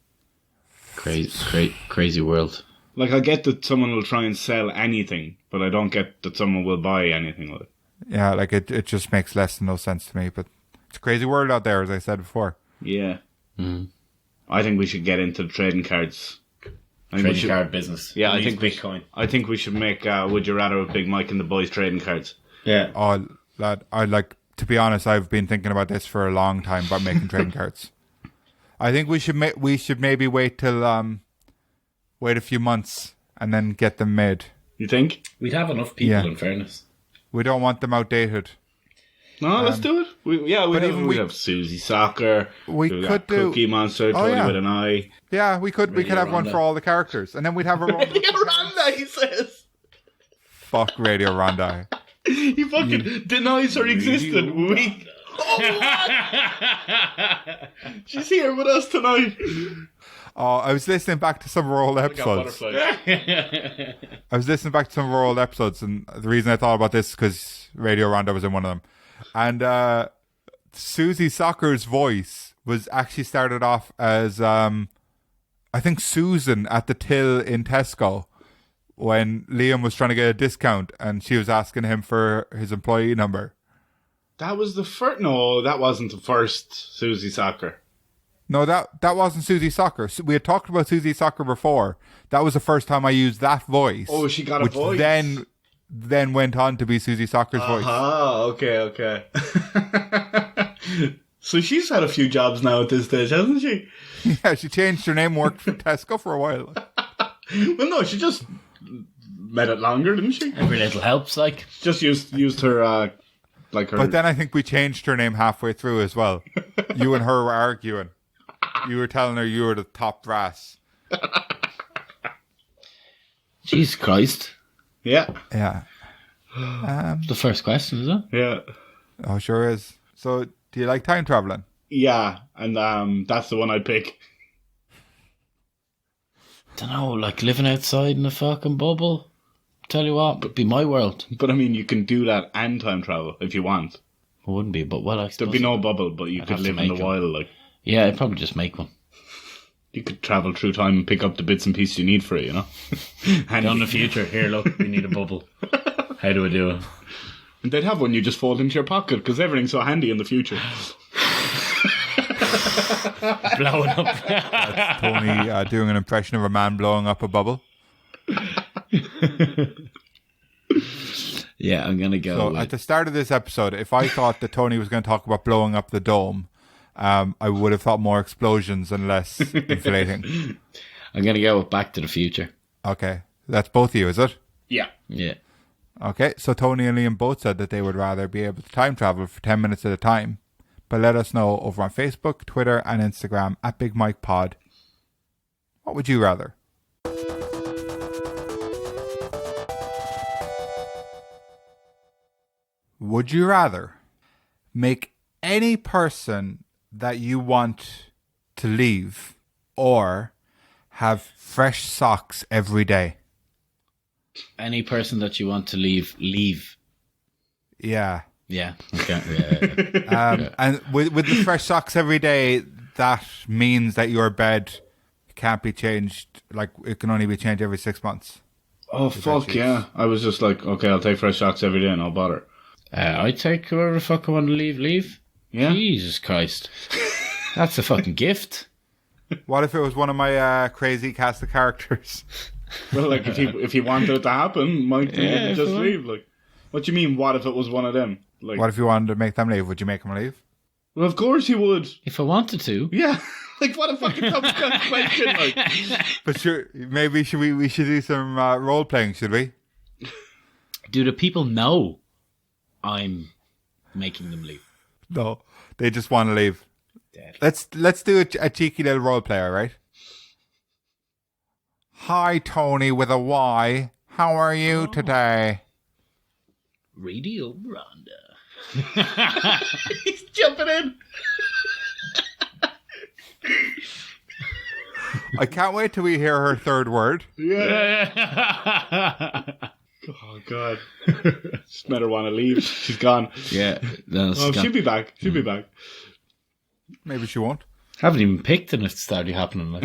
Crazy world. Like, I get that someone will try and sell anything, but I don't get that someone will buy anything like. Yeah, like it just makes less than no sense to me. But it's a crazy world out there, as I said before. Yeah. Mm. I think we should get into the trading cards. I think we should- card business. Yeah, I Use think we Bitcoin. I think we should make Would You Rather with Big Mike and the boys trading cards. Yeah. Oh, lad, I like to be honest. I've been thinking about this for a long time about making trading cards. I think we should maybe wait till wait a few months and then get them made. You think? We'd have enough people, Yeah. in fairness. We don't want them outdated. No, let's do it. We'd have Susie Soccer. We we've could got do- Cookie Monster, Tony yeah. with an eye. Yeah, we could have one Rhonda. for all the characters, and then we'd have a Rhonda, he says. fuck Radio Rondai. He fucking denies her existence. She's here with us tonight. Oh, I was listening back to some of our old episodes. I was listening back to some of our old episodes, and the reason I thought about this is because Radio Rhonda was in one of them. And Susie Soccer's voice was actually started off as, I think, Susan at the till in Tesco when Liam was trying to get a discount, and she was asking him for his employee number. That was the first. No, that wasn't the first Susie Soccer. No, that wasn't Susie Soccer. We had talked about Susie Soccer before. That was the first time I used that voice. Oh, she got a which voice. Then went on to be Susie Soccer's voice. Ah, okay. So she's had a few jobs now at this stage, hasn't she? Yeah, she changed her name, worked for Tesco for a while. Well, no, she just made it longer, didn't she? Every little helps, like. Just used her, like her... But then I think we changed her name halfway through as well. You and her were arguing. You were telling her you were the top brass. Jesus Christ. Yeah. Yeah. The first question, is it? Yeah. Oh, sure is. So, do you like time traveling? Yeah, and that's the one I'd pick. Dunno, like living outside in a fucking bubble. Tell you what, it'd be my world. But I mean, you can do that and time travel if you want. It wouldn't be, but well, I suppose There'd be no bubble, but you I'd could have to live in the make 'em. wild. Like Yeah, I'd probably just make one. you could travel through time and pick up the bits and pieces you need for it. You know. Down in the future, here, look, we need a bubble. How do I do it? And they'd have one you just fold into your pocket because everything's so handy in the future. Blowing up. Tony doing an impression of a man blowing up a bubble. Yeah, I'm gonna go. So, at the start of this episode, if I thought that Tony was going to talk about blowing up the dome, I would have thought more explosions and less inflating. I'm gonna go with Back to the Future. Okay. That's both of you, is it? Yeah. Yeah. Okay, so Tony and Liam both said that they would rather be able to time travel for 10 minutes at a time. But let us know over on Facebook, Twitter, and Instagram at Big Mike Pod. What would you rather? Would you rather make any person that you want to leave or have fresh socks every day? Any person that you want to leave. Yeah. Yeah. Okay. Yeah. And with the fresh socks every day, that means that your bed can't be changed. Like, it can only be changed every 6 months. Oh, fuck yeah. I was just like, okay, I'll take fresh socks every day and I'll bother. I take whoever the fuck I want to leave. Yeah. Jesus Christ. That's a fucking gift. What if it was one of my crazy cast of characters? Well, like, if he wanted it to happen, might Yeah, just fine. leave. Like, what do you mean, what if it was one of them? Like, What if you wanted to make them leave? Would you make them leave? well, of course he would. If I wanted to. Yeah. Like, what a fucking tough question, like. But sure, maybe we should do some role playing, should we? Do the people know I'm making them leave? No, they just want to leave. Dead. Let's do a cheeky little role play, all right? Hi, Tony with a Y. How are you today? Radio Rhonda. He's jumping in. I can't wait till we hear her third word. Yeah. Oh, God. Just made her want to leave. She's gone. Yeah. No, Oh, she'll be back. She'll be back. Maybe she won't. Haven't even picked and it's started happening. Like.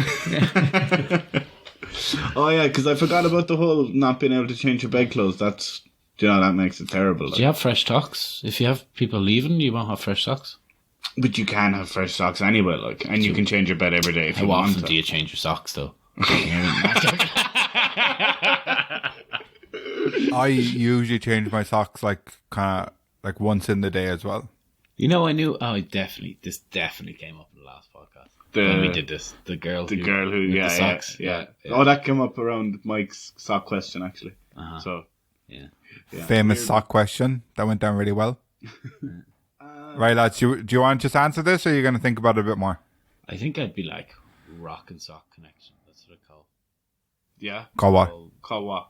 Oh, yeah, because I forgot about the whole not being able to change your bedclothes. That's, you know, that makes it terrible. Do you have fresh socks? If you have people leaving, you won't have fresh socks. But you can have fresh socks anyway, like, and you can change your bed every day if you How want often to. do you change your socks, though? I usually change my socks like once in the day as well. You know, I knew. Oh, this definitely came up in the last podcast when we did this. The girl The who, girl who, with yeah, the socks. yeah. Oh, that came up around Mike's sock question, actually. Uh-huh. So, Yeah. yeah. Famous Weird. sock question that went down really well. Right, lads, do you want to just answer this, or are you going to think about it a bit more? I think I'd be like rock and sock connection. That's what I call Yeah. Call what? Call what?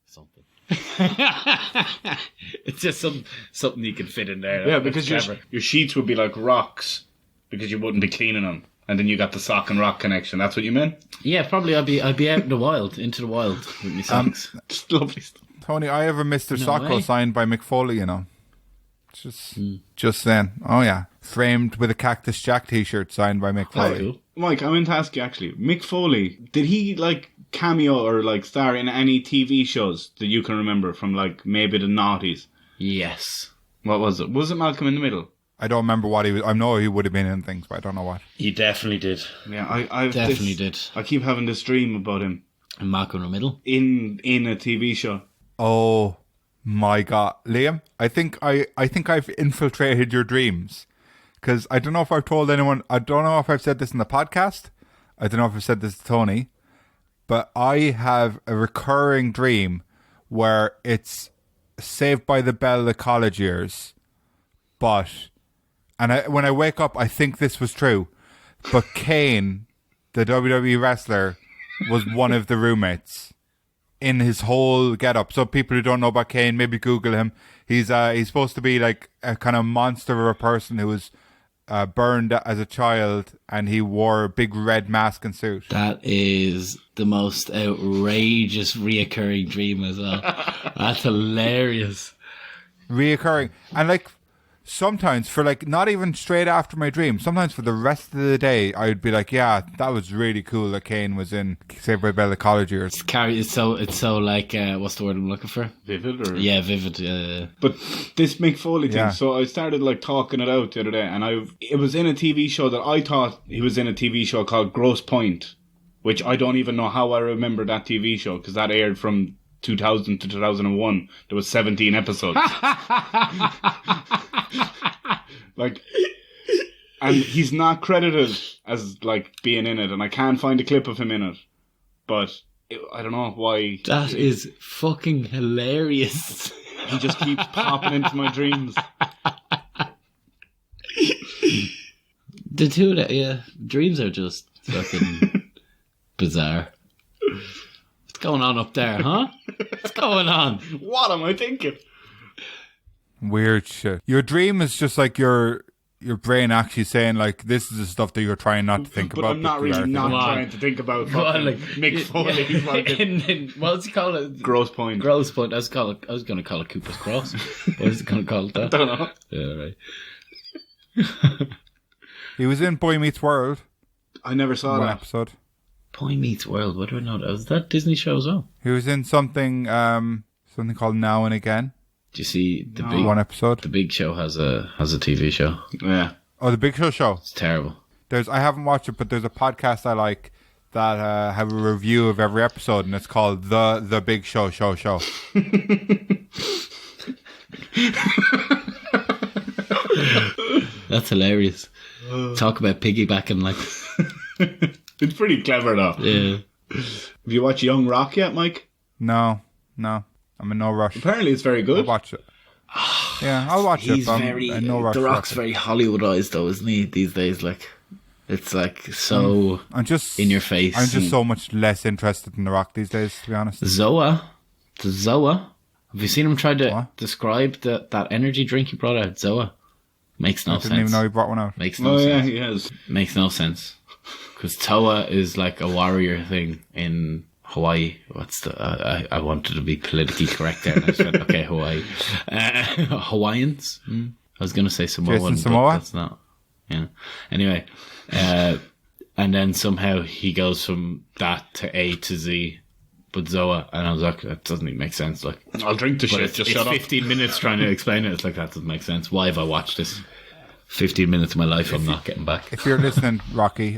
something. It's just something you can fit in there. Yeah, That's because clever. your sheets would be like rocks because you wouldn't be cleaning them. And then you got the sock and rock connection. That's what you meant? Yeah, probably I'd be out in the wild, into the wild with my socks. Just lovely stuff. Tony, I have a Mr. No Socko way. signed by Mick Foley, you know. Just then. Oh, yeah. Framed with a Cactus Jack t-shirt signed by Mick That's Foley. cool. Mike, I meant to ask you actually. Mick Foley, did he like cameo or like star in any TV shows that you can remember from like maybe the noughties? Yes. What was it? Was it Malcolm in the Middle? I don't remember what he was. I know he would have been in things, but I don't know what. He definitely did. Yeah, I Definitely did. I keep having this dream about him And Malcolm in the Middle. in a TV show. Oh my God, Liam! I think I've infiltrated your dreams, because I don't know if I've told anyone. I don't know if I've said this in the podcast. I don't know if I've said this to Tony, but I have a recurring dream where it's Saved by the Bell, the college years, when I wake up, I think this was true, but Kane, the WWE wrestler, was one of the roommates in his whole getup. So people who don't know about Kane, maybe Google him. He's supposed to be like a kind of monster of a person who was burned as a child, and he wore a big red mask and suit. That is the most outrageous reoccurring dream as well. That's hilarious. Reoccurring. And like sometimes for like not even straight after my dream, sometimes for the rest of the day I would be like, yeah, that was really cool that Kane was in Saved by the Bell the college years. It's so like what's the word I'm looking for? Vivid, or Yeah, vivid. But this Mick Foley thing, Yeah. so I started like talking it out the other day, and it was in a TV show that I thought he was in a TV show called Grosse Point, which I don't even know how I remember that TV show, because that aired from 2000 to 2001. There was 17 episodes. Like, and he's not credited as like being in it, and I can't find a clip of him in it, but I don't know why. That is fucking hilarious. He just keeps popping into my dreams. The two of that, yeah. Dreams are just fucking bizarre. What's going on up there, huh? What's going on? What am I thinking? Weird shit. Your dream is just like your brain actually saying like, this is the stuff that you're trying not to think But about. I'm not you are really not thinking about. trying to think about Go on, fucking like, Mick Foley. in what's it called? Grosse Point. Gross Point. I was going to call it Cooper's Cross. What is it going to call it that? I don't know. Yeah, right. He was in Boy Meets World, I never saw one that. episode. Boy Meets World. What do I know? Was that Disney show as well? He was in something called Now and Again, Do you see the big? one episode. The Big Show has a TV show. Yeah. Oh, The Big Show. It's terrible. I haven't watched it, but there's a podcast I like that have a review of every episode, and it's called The Big Show. That's hilarious. Talk about piggybacking, like. It's pretty clever though. Yeah. Have you watched Young Rock yet, Mike? No, I'm in no rush. Apparently it's very I'll good. watch it. Yeah, I'll watch it. He's But very. I'm in no rush. The to Rock's watch it. very Hollywoodized, though, isn't he? These days, like, it's like so I'm just in your face. I'm just so much less interested in The Rock these days, to be honest. Zoa. Have you seen him try to What? describe that energy drink he brought out? Zoa. Makes no I didn't sense. even know he brought one out. Makes no Oh yeah, sense. he has. Makes no sense. Because Toa is like a warrior thing in Hawaii. I wanted to be politically correct there. And I just went, okay, Hawaii. Hawaiians? I was going to say Samoan, Jason but Samoa? that's not. Yeah. Anyway, and then somehow he goes from that to A to Z. But Zoa, and I was like, that doesn't even make sense. Like, I'll drink the but shit. it's Just shut up. 15 minutes trying to explain it. It's like, that doesn't make sense. Why have I watched this? 15 minutes of my life I'm not getting back. If you're listening, Rocky,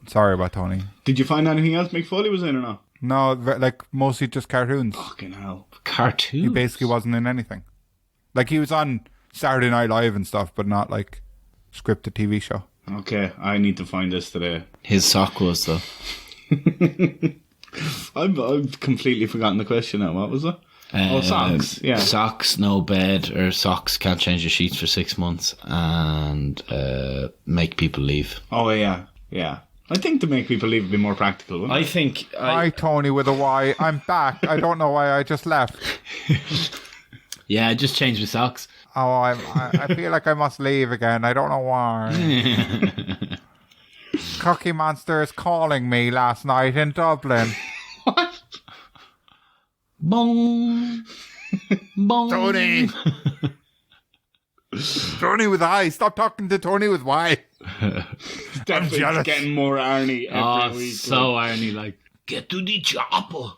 sorry about Tony. Did you find anything else Mick Foley was in or not? No, like mostly just cartoons. Fucking hell. He Cartoon? basically wasn't in anything. Like he was on Saturday Night Live and stuff, but not like scripted TV show. Okay, I need to find this today. His sock was, though. I've completely forgotten the question now. What was it? Socks. Yeah. Socks, no bed, or socks can't change your sheets for 6 months, and make people leave. Oh yeah, yeah. I think to make people leave would be more practical. Wouldn't it? I think Hi, Tony with a Y. I'm back. I don't know why I just left. yeah, I just changed my socks. Oh, I feel like I must leave again. I don't know why. Cookie Monster is calling me last night in Dublin. Bong, bong. Tony. Tony with I. Stop talking to Tony with Y. Definitely jealous. getting more Arnie every Oh, week. so Arnie, like, get to the chopper.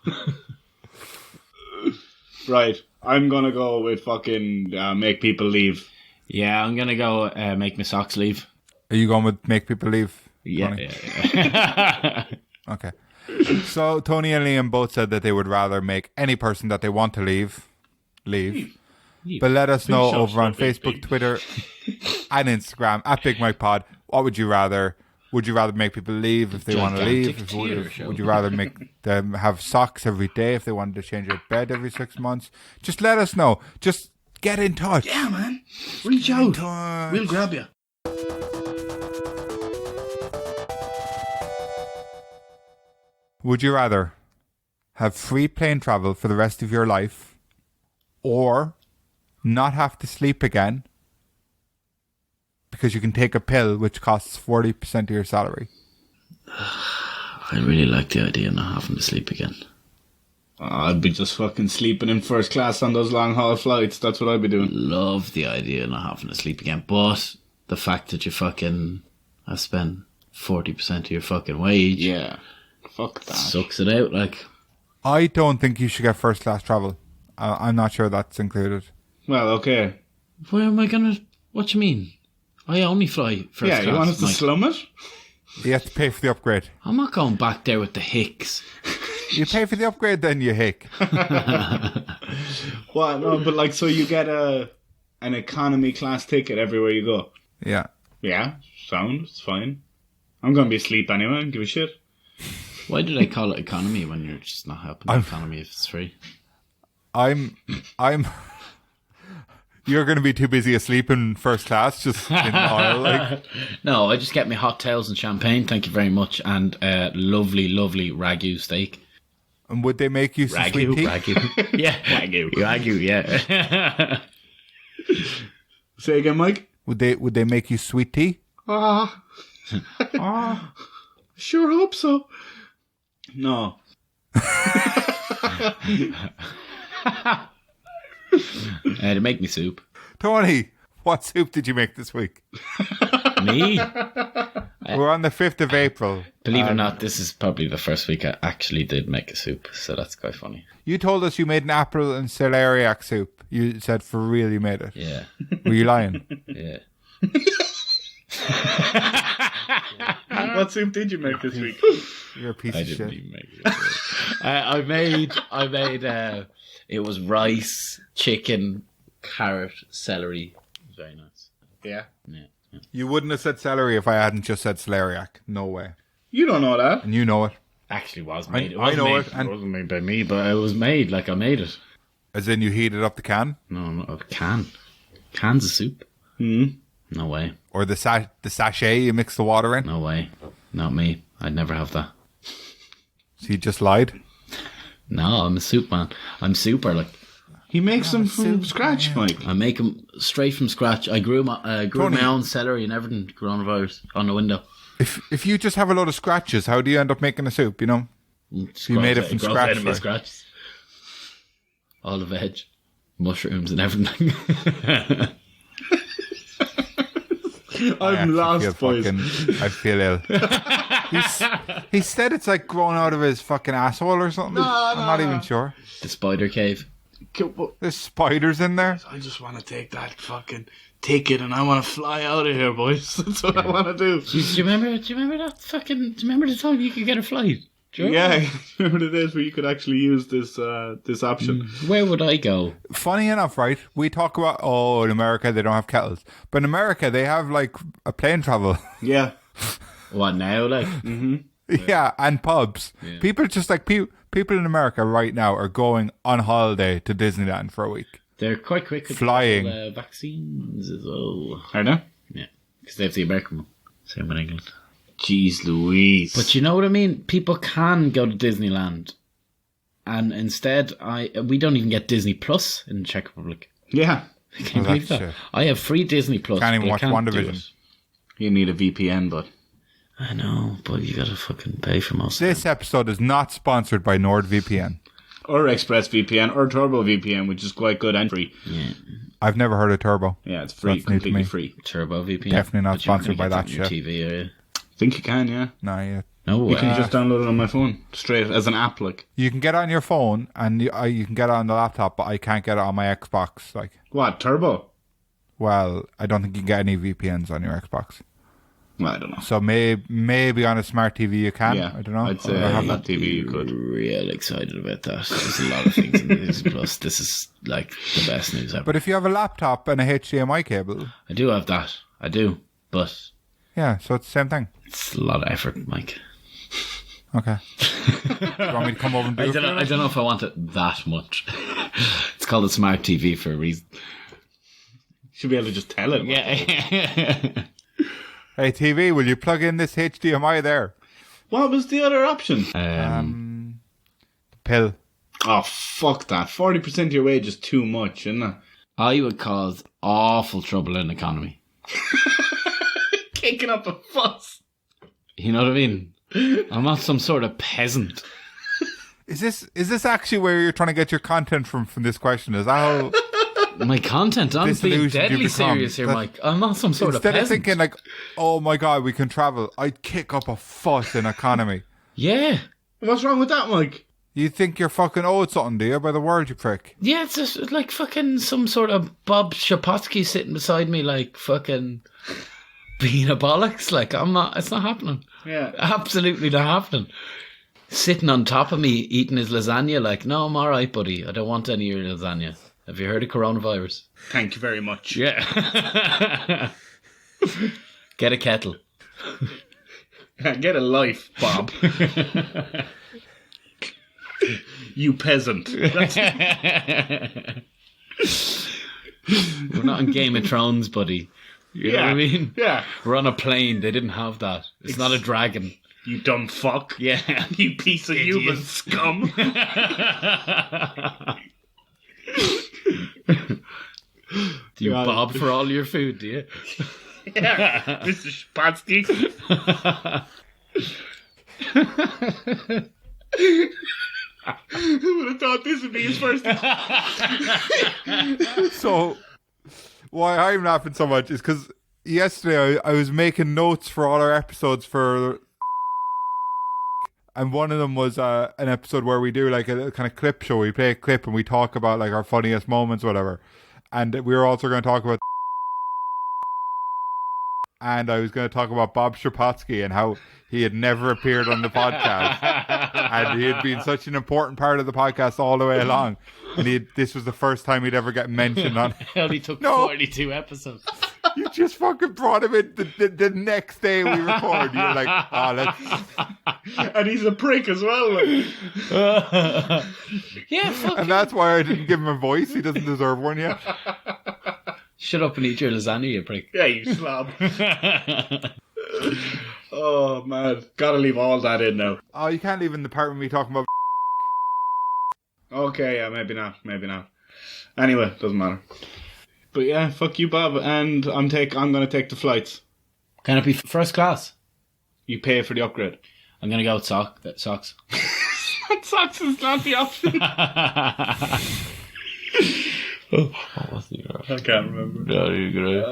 Right, I'm gonna go with fucking make people leave. Yeah, I'm gonna go make my socks leave. Are you going with make people leave? Yeah, Tony? yeah. Okay. So Tony and Liam both said that they would rather make any person that they want to leave. But let us know show, over on big, Facebook, big. Twitter, and Instagram at Big Mike Pod. What would you rather? Would you rather make people leave if they want to leave? Gigantic theatre show. Would you rather make them have socks every day if they wanted to change their bed every 6 months? Just let us know. Just get in touch. Yeah, man. Reach out. touch. We'll grab you. Would you rather have free plane travel for the rest of your life or not have to sleep again because you can take a pill which costs 40% of your salary? I really like the idea of not having to sleep again. I'd be just fucking sleeping in first class on those long haul flights. That's what I'd be doing. Love the idea of not having to sleep again, but the fact that you fucking have spent 40% of your fucking wage Yeah. Fuck that. sucks it out, like. I don't think you should get first class travel. I'm not sure that's included. Well, okay. Where am I gonna... What you mean? I only fly first Yeah, class. you want us to Mike. slum it? You have to pay for the upgrade. I'm not going back there with the hicks. You pay for the upgrade, then you hick. What? No, but like, so you get an economy class ticket everywhere you go. Yeah. Yeah, sound. It's fine. I'm going to be asleep anyway. I don't give a shit. Why do they call it economy when you're just not helping the economy if it's free? I'm You're going to be too busy asleep in first class, just in oil, like. No, I just get me hot towels and champagne, thank you very much, and lovely, lovely Ragu steak. And would they make you some sweet tea? Ragu. Yeah, Ragu, yeah. Say again, Mike? Would they make you sweet tea? Sure hope so. No. To make me soup. Tony, what soup did you make this week? Me? We're on the 5th of April. Believe it or not, this is probably the first week I actually did make a soup, so that's quite funny. You told us you made an apple and celeriac soup. You said for real you made it. Yeah, Were you lying? yeah. What soup did you make this week? You're a piece I of didn't shit. even make it. I made, it was rice, chicken, carrot, celery. It was very nice. Yeah. Yeah. You wouldn't have said celery if I hadn't just said celeriac. No way. You don't know that. And you know it. Actually was made. I know it, and- It wasn't made by me, but it was made. Like I made it. As in you heated up the can? No, not a can. Cans of soup. No way. Or the sachet you mix the water in? No way. Not me. I'd never have that. So you just lied? No, I'm a soup man. I'm super. Like He makes them from scratch, Mike. I make them straight from scratch. I grew Tony. my own celery and everything. Coronavirus on the window. If you just have a lot of scratches, how do you end up making a soup, you know? You made it from scratch, like. Scratches. All the veg, mushrooms and everything. I'm lost, feel boys. I feel ill. He said it's like growing out of his fucking asshole or something. I'm not even sure. The spider cave. There's spiders in there. I just want to take that fucking ticket and I want to fly out of here, boys. That's what I want to do. Do you remember that fucking? Do you remember the time you could get a flight? Do you remember? Yeah, remember the days where you could actually use this option? Where would I go? Funny enough, right? We talk about, in America they don't have kettles. But in America they have like a plane travel. Yeah. What now? Like Yeah, and pubs. Yeah. People just like people in America right now are going on holiday to Disneyland for a week. they're quite quick with Flying. vaccines as well. Are they? Yeah, because they have the American one. Same in England. Jeez Louise. But you know what I mean? People can go to Disneyland, and instead, we don't even get Disney Plus in the Czech Republic. yeah. Can you Oh, believe that's that? shit. I have free Disney Plus. Can't even but I watch can't do WandaVision. it. You need a VPN, but I know, but you gotta fucking pay for most of This episode is not sponsored by NordVPN. or ExpressVPN or TurboVPN, which is quite good and free. it. Yeah. I've never heard of Turbo. Yeah, it's free, That's new to completely me. free. Turbo VPN. Definitely not But you're not sponsored gonna by get that on your shit. TV, are you? I think you can, yeah. No, yeah. No, You can just download it on my phone straight as an app, like. You can get it on your phone and you can get it on the laptop, but I can't get it on my Xbox. Like, What, Turbo? well, I don't think you can get any VPNs on your Xbox. Well, I don't know. So maybe on a smart TV you can. Yeah, I don't know. I'd say I don't have on that. TV you could. real excited about that. There's a lot of things in this. Plus, this is like the best news ever. But if you have a laptop and a HDMI cable, I do have that. I do, but Yeah, so it's the same thing. It's a lot of effort, Mike. Okay. Do you want me to come over and do it? I don't know if I want it that much. It's called a smart TV for a reason. Should be able to just tell it. Yeah. Hey, TV, will you plug in this HDMI there? What was the other option? The pill. Oh, fuck that. 40% of your wage is too much, isn't it? I would cause awful trouble in the economy. Kicking up a fuss. You know what I mean? I'm not some sort of peasant. Is this actually where you're trying to get your content from this question? Is that how... My content? I'm being Disillusioned deadly you become. serious here, Mike. I'm not some sort of Instead of peasant. thinking like, oh my God, we can travel, I'd kick up a fuss in economy. Yeah. What's wrong with that, Mike? You think you're fucking owed something, do you, by the world, you prick? Yeah, it's just like fucking some sort of Bob Shapotsky sitting beside me, like fucking being a bollocks. Like, it's not happening. Yeah. Absolutely not happening. Sitting on top of me eating his lasagna, like, no, I'm alright, buddy. I don't want any of your lasagna. Have you heard of coronavirus? Thank you very much. Yeah. Get a kettle. Get a life, Bob. You peasant. We're not in Game of Thrones, buddy. You know what I mean? Yeah. We're on a plane. They didn't have that. It's not a dragon. You dumb fuck. Yeah. You piece of human scum. Do you bob for all your food, do you? Yeah. Mr. Shapotsky. Who would have thought this would be his first? So, why I'm laughing so much is because yesterday I was making notes for all our episodes for... And one of them was an episode where we do like a kind of clip show. We play a clip and we talk about like our funniest moments, whatever. And we were also going to talk about... And I was going to talk about Bob Shapotsky and how he had never appeared on the podcast. And he had been such an important part of the podcast all the way along. And this was the first time he'd ever get mentioned on... It only took No. 42 episodes. You just fucking brought him in the next day we record. You're like, let's... And he's a prick as well. Like. Yeah, fuck. And that's why I didn't give him a voice. He doesn't deserve one yet. Shut up and eat your lasagna, you prick. Yeah, you slob. Oh, man. Gotta leave all that in now. Oh, you can't leave in the part with me talking about... Okay, yeah, maybe not. Anyway, doesn't matter. But yeah, fuck you, Bob, and I'm gonna take the flights. Can it be first class? You pay for the upgrade. I'm going to go with socks. Socks is not the option. What was the I can't remember. No, you're great.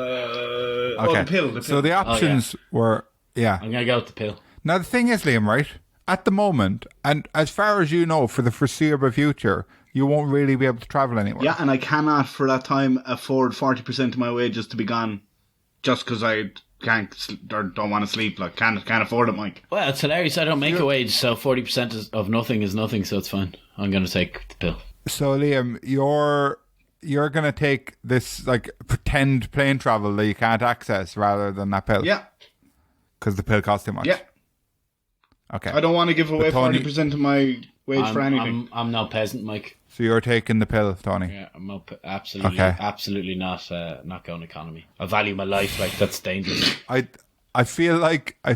Okay. The pill. So the options were... Yeah. I'm going to go with the pill. Now, the thing is, Liam, right? At the moment, and as far as you know, for the foreseeable future, you won't really be able to travel anywhere. Yeah, and I cannot for that time afford 40% of my wages to be gone just because I can't or don't want to sleep. Like, can't afford it, Mike. Well, it's hilarious. I don't make a wage, so 40% of nothing is nothing, so it's fine. I'm going to take the pill. So, Liam, you're going to take this, like, pretend plane travel that you can't access rather than that pill? Yeah. Because the pill costs too much? Yeah. Okay. I don't want to give away Tony, 40% of my wage for anything. I'm no peasant, Mike. So you're taking the pill, Tony? Yeah, I'm absolutely not going economy. I value my life. Like, that's dangerous. I feel like I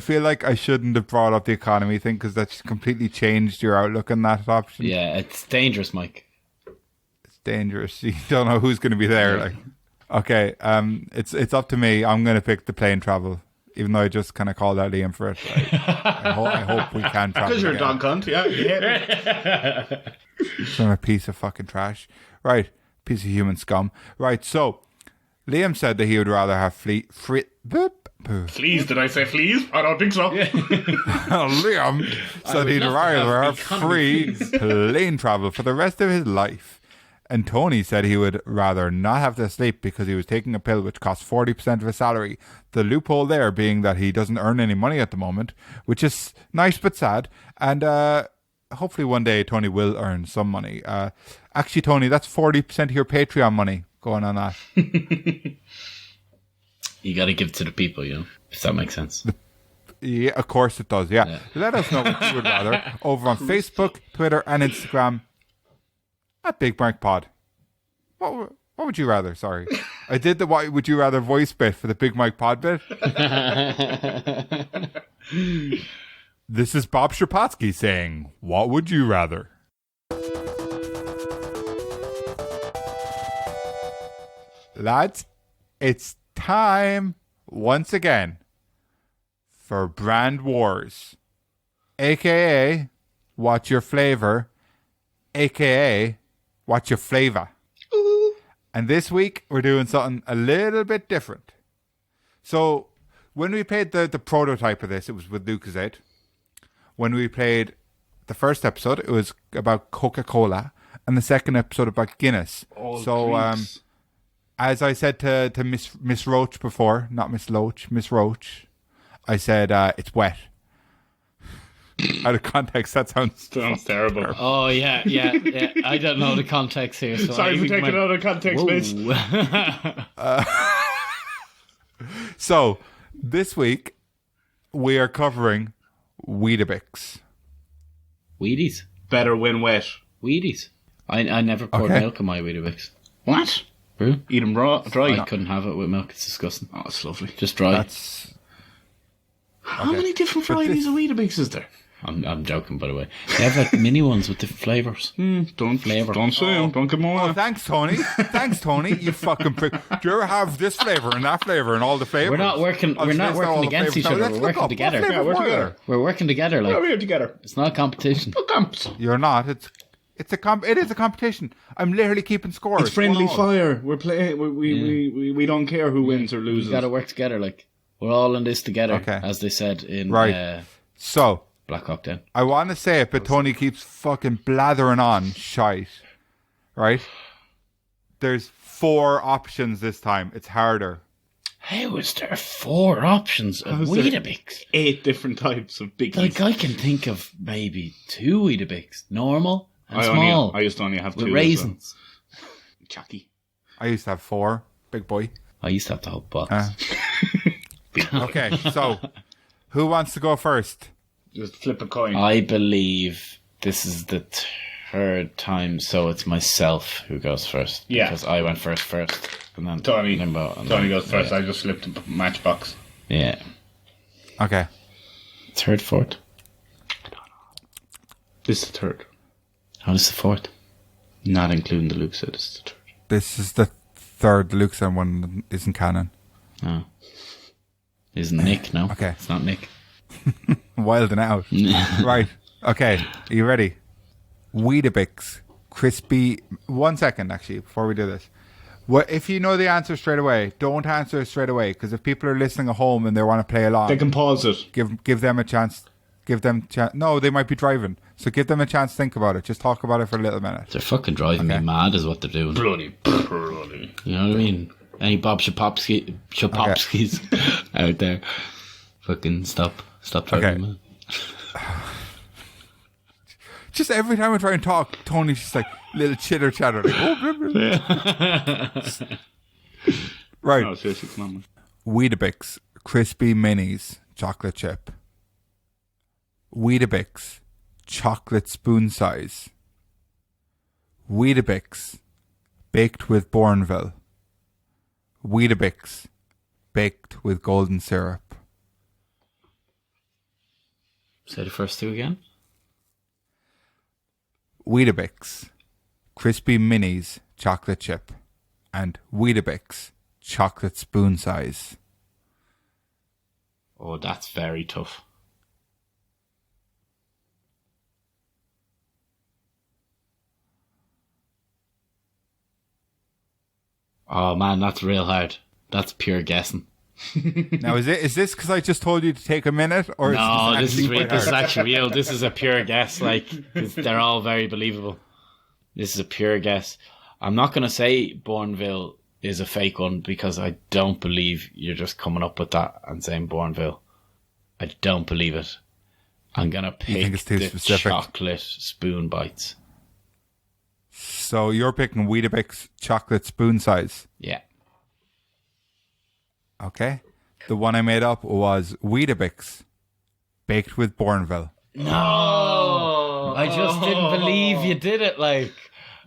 shouldn't have brought up the economy thing because that's completely changed your outlook on that option. Yeah, it's dangerous, Mike. It's dangerous. You don't know who's going to be there. Like, okay, it's up to me. I'm going to pick the plane travel, even though I just kind of called out Liam for it. I hope we can travel. Because you're a together. dog cunt, yeah. I'm a piece of fucking trash. Right, piece of human scum. Right, so Liam said that he would rather have Fleas, did I say fleas? I don't think so. Liam said he'd rather have free plane travel for the rest of his life. And Tony said he would rather not have to sleep because he was taking a pill which costs 40% of his salary. The loophole there being that he doesn't earn any money at the moment, which is nice but sad. And hopefully one day Tony will earn some money. Actually, Tony, that's 40% of your Patreon money going on that. You got to give to the people, if that makes sense. Yeah, of course it does. Yeah. Let us know what you would rather over on Facebook, Twitter, and Instagram at Big Mike Pod. What would you rather? Sorry, I did the what would you rather voice bit for the Big Mike Pod bit. This is Bob Shapatsky saying, "What would you rather?" Lads, it's time once again for Brand Wars, aka What's Your Flavor, aka What's Your Flavor. And this week we're doing something a little bit different. So when we played the prototype of this, it was with Lucozade. When we played the first episode, it was about Coca-Cola, and the second episode about Guinness. As I said to Miss Roach before, not Miss Loach, Miss Roach, I said it's wet. Out of context, that sounds terrible. Oh, yeah. I don't know the context here. So Sorry for taking it out of context, mate. So, this week, we are covering Weetabix. Wheaties. Better when wet. Wheaties. I never poured milk in my Weetabix. What? Really? Eat them raw, dry. I couldn't have it with milk. It's disgusting. Oh, it's lovely. Just dry. How many different varieties of Weetabix is there? I'm joking, by the way. They have like mini ones with different flavours. Don't say them. Don't give them Oh, away. thanks, Tony. You fucking prick. Do you ever have this flavour and that flavour and all the flavours? We're not working against each other. We're working together. Yeah, we're together. We're working together. Yeah, we're together. It's not a competition. You're not. It is a competition. I'm literally keeping score. It's friendly fire. We're playing. We don't care who wins or loses. We got to work together. Like we're all in this together, as they said in So Black Hawk Down. I want to say it, but Tony keeps fucking blathering on shite. Right? There's 4 options this time. It's harder. How is there 4 options of Weetabix? 8 different types of biggies. Like I can think of maybe 2 Weetabix, normal and small. I used to only have 2 with raisins. Chucky. I used to have 4. Big boy. I used to have the whole box. Okay, so who wants to go first? Just flip a coin. I believe this is the 3rd time, so it's myself who goes first. Yeah. Because I went first, and then Tony Limbo, and Tony then, goes first. I just flipped a matchbox. Yeah. Okay. 3rd, 4th. This is the 3rd. How is the 4th? Not including the Luke said this is the 3rd. This is the 3rd. The Luke's one isn't canon. Oh. Isn't Nick, no? Okay. It's not Nick. Wild and out. Right. Okay. Are you ready? Weetabix. Crispy. 1 second, actually, before we do this. What if you know the answer straight away? Don't answer straight away, because if people are listening at home and they want to play along, They can pause it. give them a chance. No, they might be driving, so give them a chance to think about it. Just talk about it for a little minute. They're fucking driving me mad, is what they're doing. Bloody. You know what I mean? Any Bob Shapopskis out there? Fucking stop driving me mad. Just every time I try and talk, Tony's just like little chitter chatter. Like, oh, blah, blah. Right. No, seriously, come on, man. Weetabix crispy minis chocolate chip. Weetabix chocolate spoon size. Weetabix baked with Bourneville. Weetabix baked with golden syrup. Say the first 2 again. Weetabix crispy minis chocolate chip and Weetabix chocolate spoon size. Oh, that's very tough. Oh man, that's real hard. That's pure guessing. Now, is this because I just told you to take a minute, or No, is this is quite real. This is hard? actually real. This is a pure guess. Like they're all very believable. This is a pure guess. I'm not going to say Bourneville is a fake one because I don't believe you're just coming up with that and saying Bourneville. I don't believe it. I'm going to pick it's too the specific? chocolate spoon bites. So you're picking Weetabix chocolate spoon size. Yeah. Okay. The one I made up was Weetabix, baked with Bourneville. No! I just didn't believe you did it, like.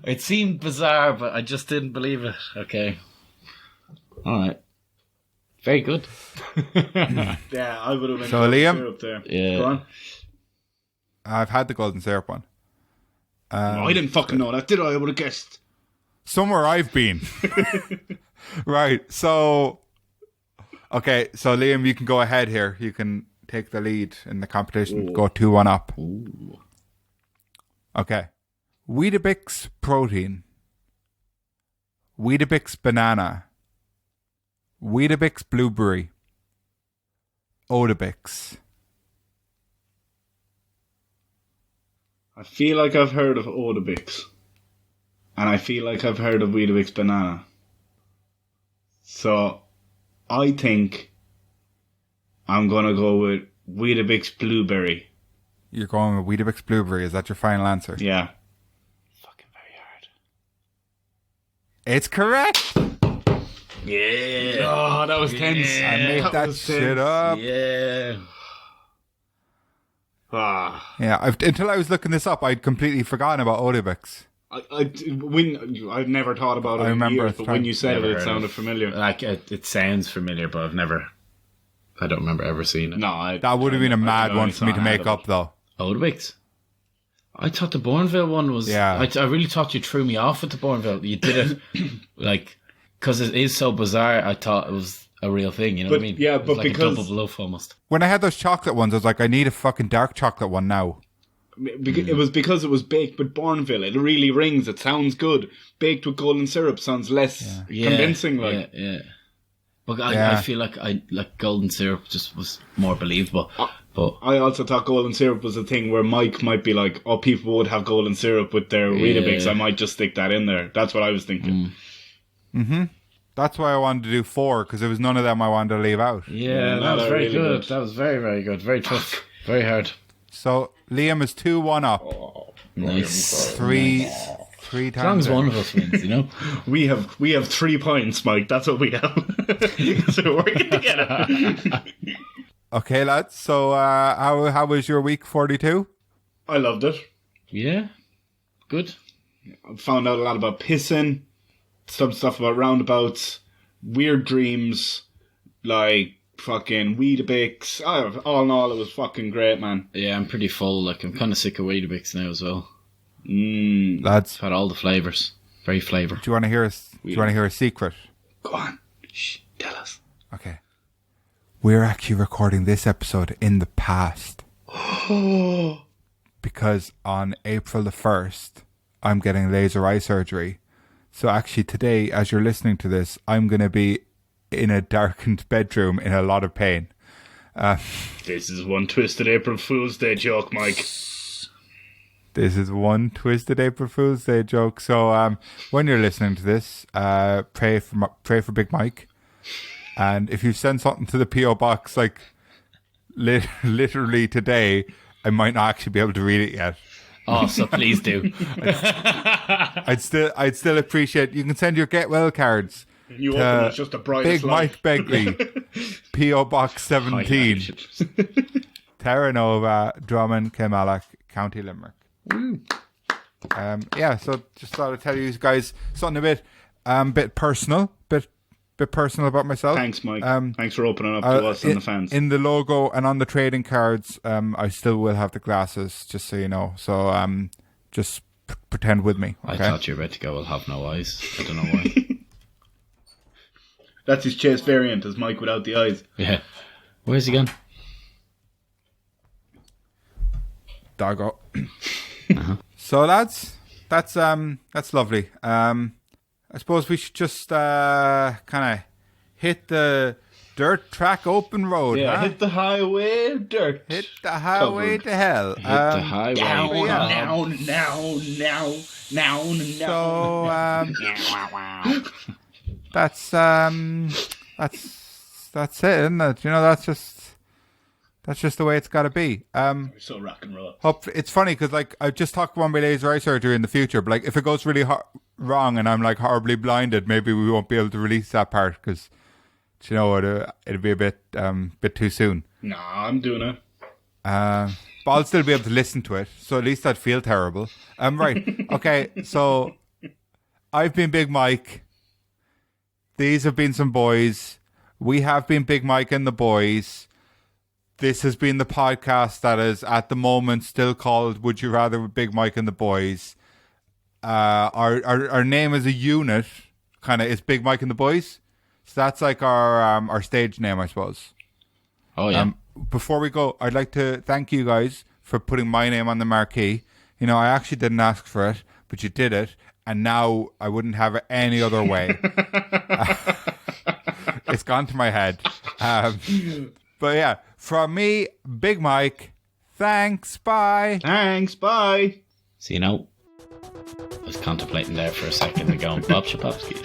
It seemed bizarre, but I just didn't believe it. Okay. Alright. Very good. Yeah, I would have been So, Liam? syrup there. Yeah. Go on. I've had the golden syrup one. I didn't fucking know that, did I? I would have guessed. Somewhere I've been. Right, so... Okay, so Liam, you can go ahead here. You can take the lead in the competition. Ooh. Go 2-1 up. Ooh. Okay. Weetabix protein. Weetabix banana. Weetabix blueberry. Oatabix. I feel like I've heard of Oatabix. And I feel like I've heard of Weetabix banana. So, I think I'm going to go with Weetabix blueberry. You're going with Weetabix blueberry. Is that your final answer? Yeah. Fucking very hard. It's correct. Yeah. Oh, that was tense. I made that was shit tense. up. Yeah. Ah. Yeah, until I was looking this up, I'd completely forgotten about Oatabix. I've never thought about it I remember in years, at the but time. when you said Never it, heard it sounded of- familiar. Like, it sounds familiar, but I don't remember ever seeing it. No, That would have been a mad one for me to make up, though. Oatabix. I thought the Bourneville one was... Yeah. I really thought you threw me off with the Bourneville. You did it, like... Because it is so bizarre, I thought it was a real thing, you know what I But, mean? yeah, It was but like because- a double bluff almost. When I had those chocolate ones, I was like, I need a fucking dark chocolate one now. It was because it was baked with Bourneville. It really rings. It sounds good. Baked with golden syrup sounds less convincing. Like, Yeah. But Yeah. I feel like golden syrup just was more believable. But I also thought golden syrup was a thing where Mike might be like, "Oh, people would have golden syrup with their Weetabix. I might just stick that in there." That's what I was thinking. That's why I wanted to do 4, because there was none of them I wanted to leave out. yeah, no, that was they're very really good. good. That was very, very good. Very tough. Very hard. So Liam is 2-1 up. Nice. Three As long times. as one of us wins, you know? We have 3 points, Mike. That's what we have. So we're working together. Okay, lads. So how was your week 42? I loved it. Yeah. Good. I found out a lot about pissing, some stuff about roundabouts, weird dreams, like fucking Weetabix. All in all, it was fucking great, man. Yeah, I'm pretty full. Like, I'm kind of sick of Weetabix now as well. Lads, I've had all the flavours. Very flavour. do you want to hear a secret? Go on. Shh, tell us. Okay. We're actually recording this episode in the past. Because on April the 1st, I'm getting laser eye surgery. So actually today, as you're listening to this, I'm going to be in a darkened bedroom in a lot of pain. This is one twisted April Fool's Day joke, Mike. This is one twisted April Fool's Day joke. So when you're listening to this, pray for Big Mike. And if you send something to the P.O. box, like literally today, I might not actually be able to read it yet. Oh, so please do. I'd still appreciate. You can send your get well cards. You open it's just a brightest Big light. Mike Begley, P.O. Box 17, Terra Nova, Drummond, Kilmallock, County Limerick. So just thought I'd tell you guys something a bit personal, bit personal about myself. Thanks, Mike. Thanks for opening up to us and the fans. In the logo and on the trading cards, I still will have the glasses, just so you know. So just pretend with me. I Okay? thought you were about to go, I'll have no eyes. I don't know why. That's his chase variant, as Mike without the eyes. Yeah. Where's he gone? Doggo. So lads, that's lovely. I suppose we should just kind of hit the dirt track open road. Yeah, huh? hit the highway dirt. Hit the highway covered. to hell. Hit the highway. That's it, isn't it? You know, that's just the way it's got to be. So rock and roll. It's funny because like I just talked about my laser eye surgery in the future, but like if it goes really wrong and I'm like horribly blinded, maybe we won't be able to release that part because Do you know what? It'll be a bit too soon. Nah, I'm doing it. But I'll still be able to listen to it, so at least I'd feel terrible. Right. Okay, so I've been Big Mike. These have been some boys. We have been Big Mike and the boys. This has been the podcast that is at the moment still called Would You Rather with Big Mike and the Boys. Our name as a unit kind of is Big Mike and the Boys. So that's like our stage name, I suppose. Oh, yeah. Before we go, I'd like to thank you guys for putting my name on the marquee. You know, I actually didn't ask for it, but you did it. And now I wouldn't have it any other way. It's gone to my head. But yeah, from me, Big Mike, thanks, bye. Thanks, bye. See, you know, I was contemplating there for a second and going, Bob Shapowski.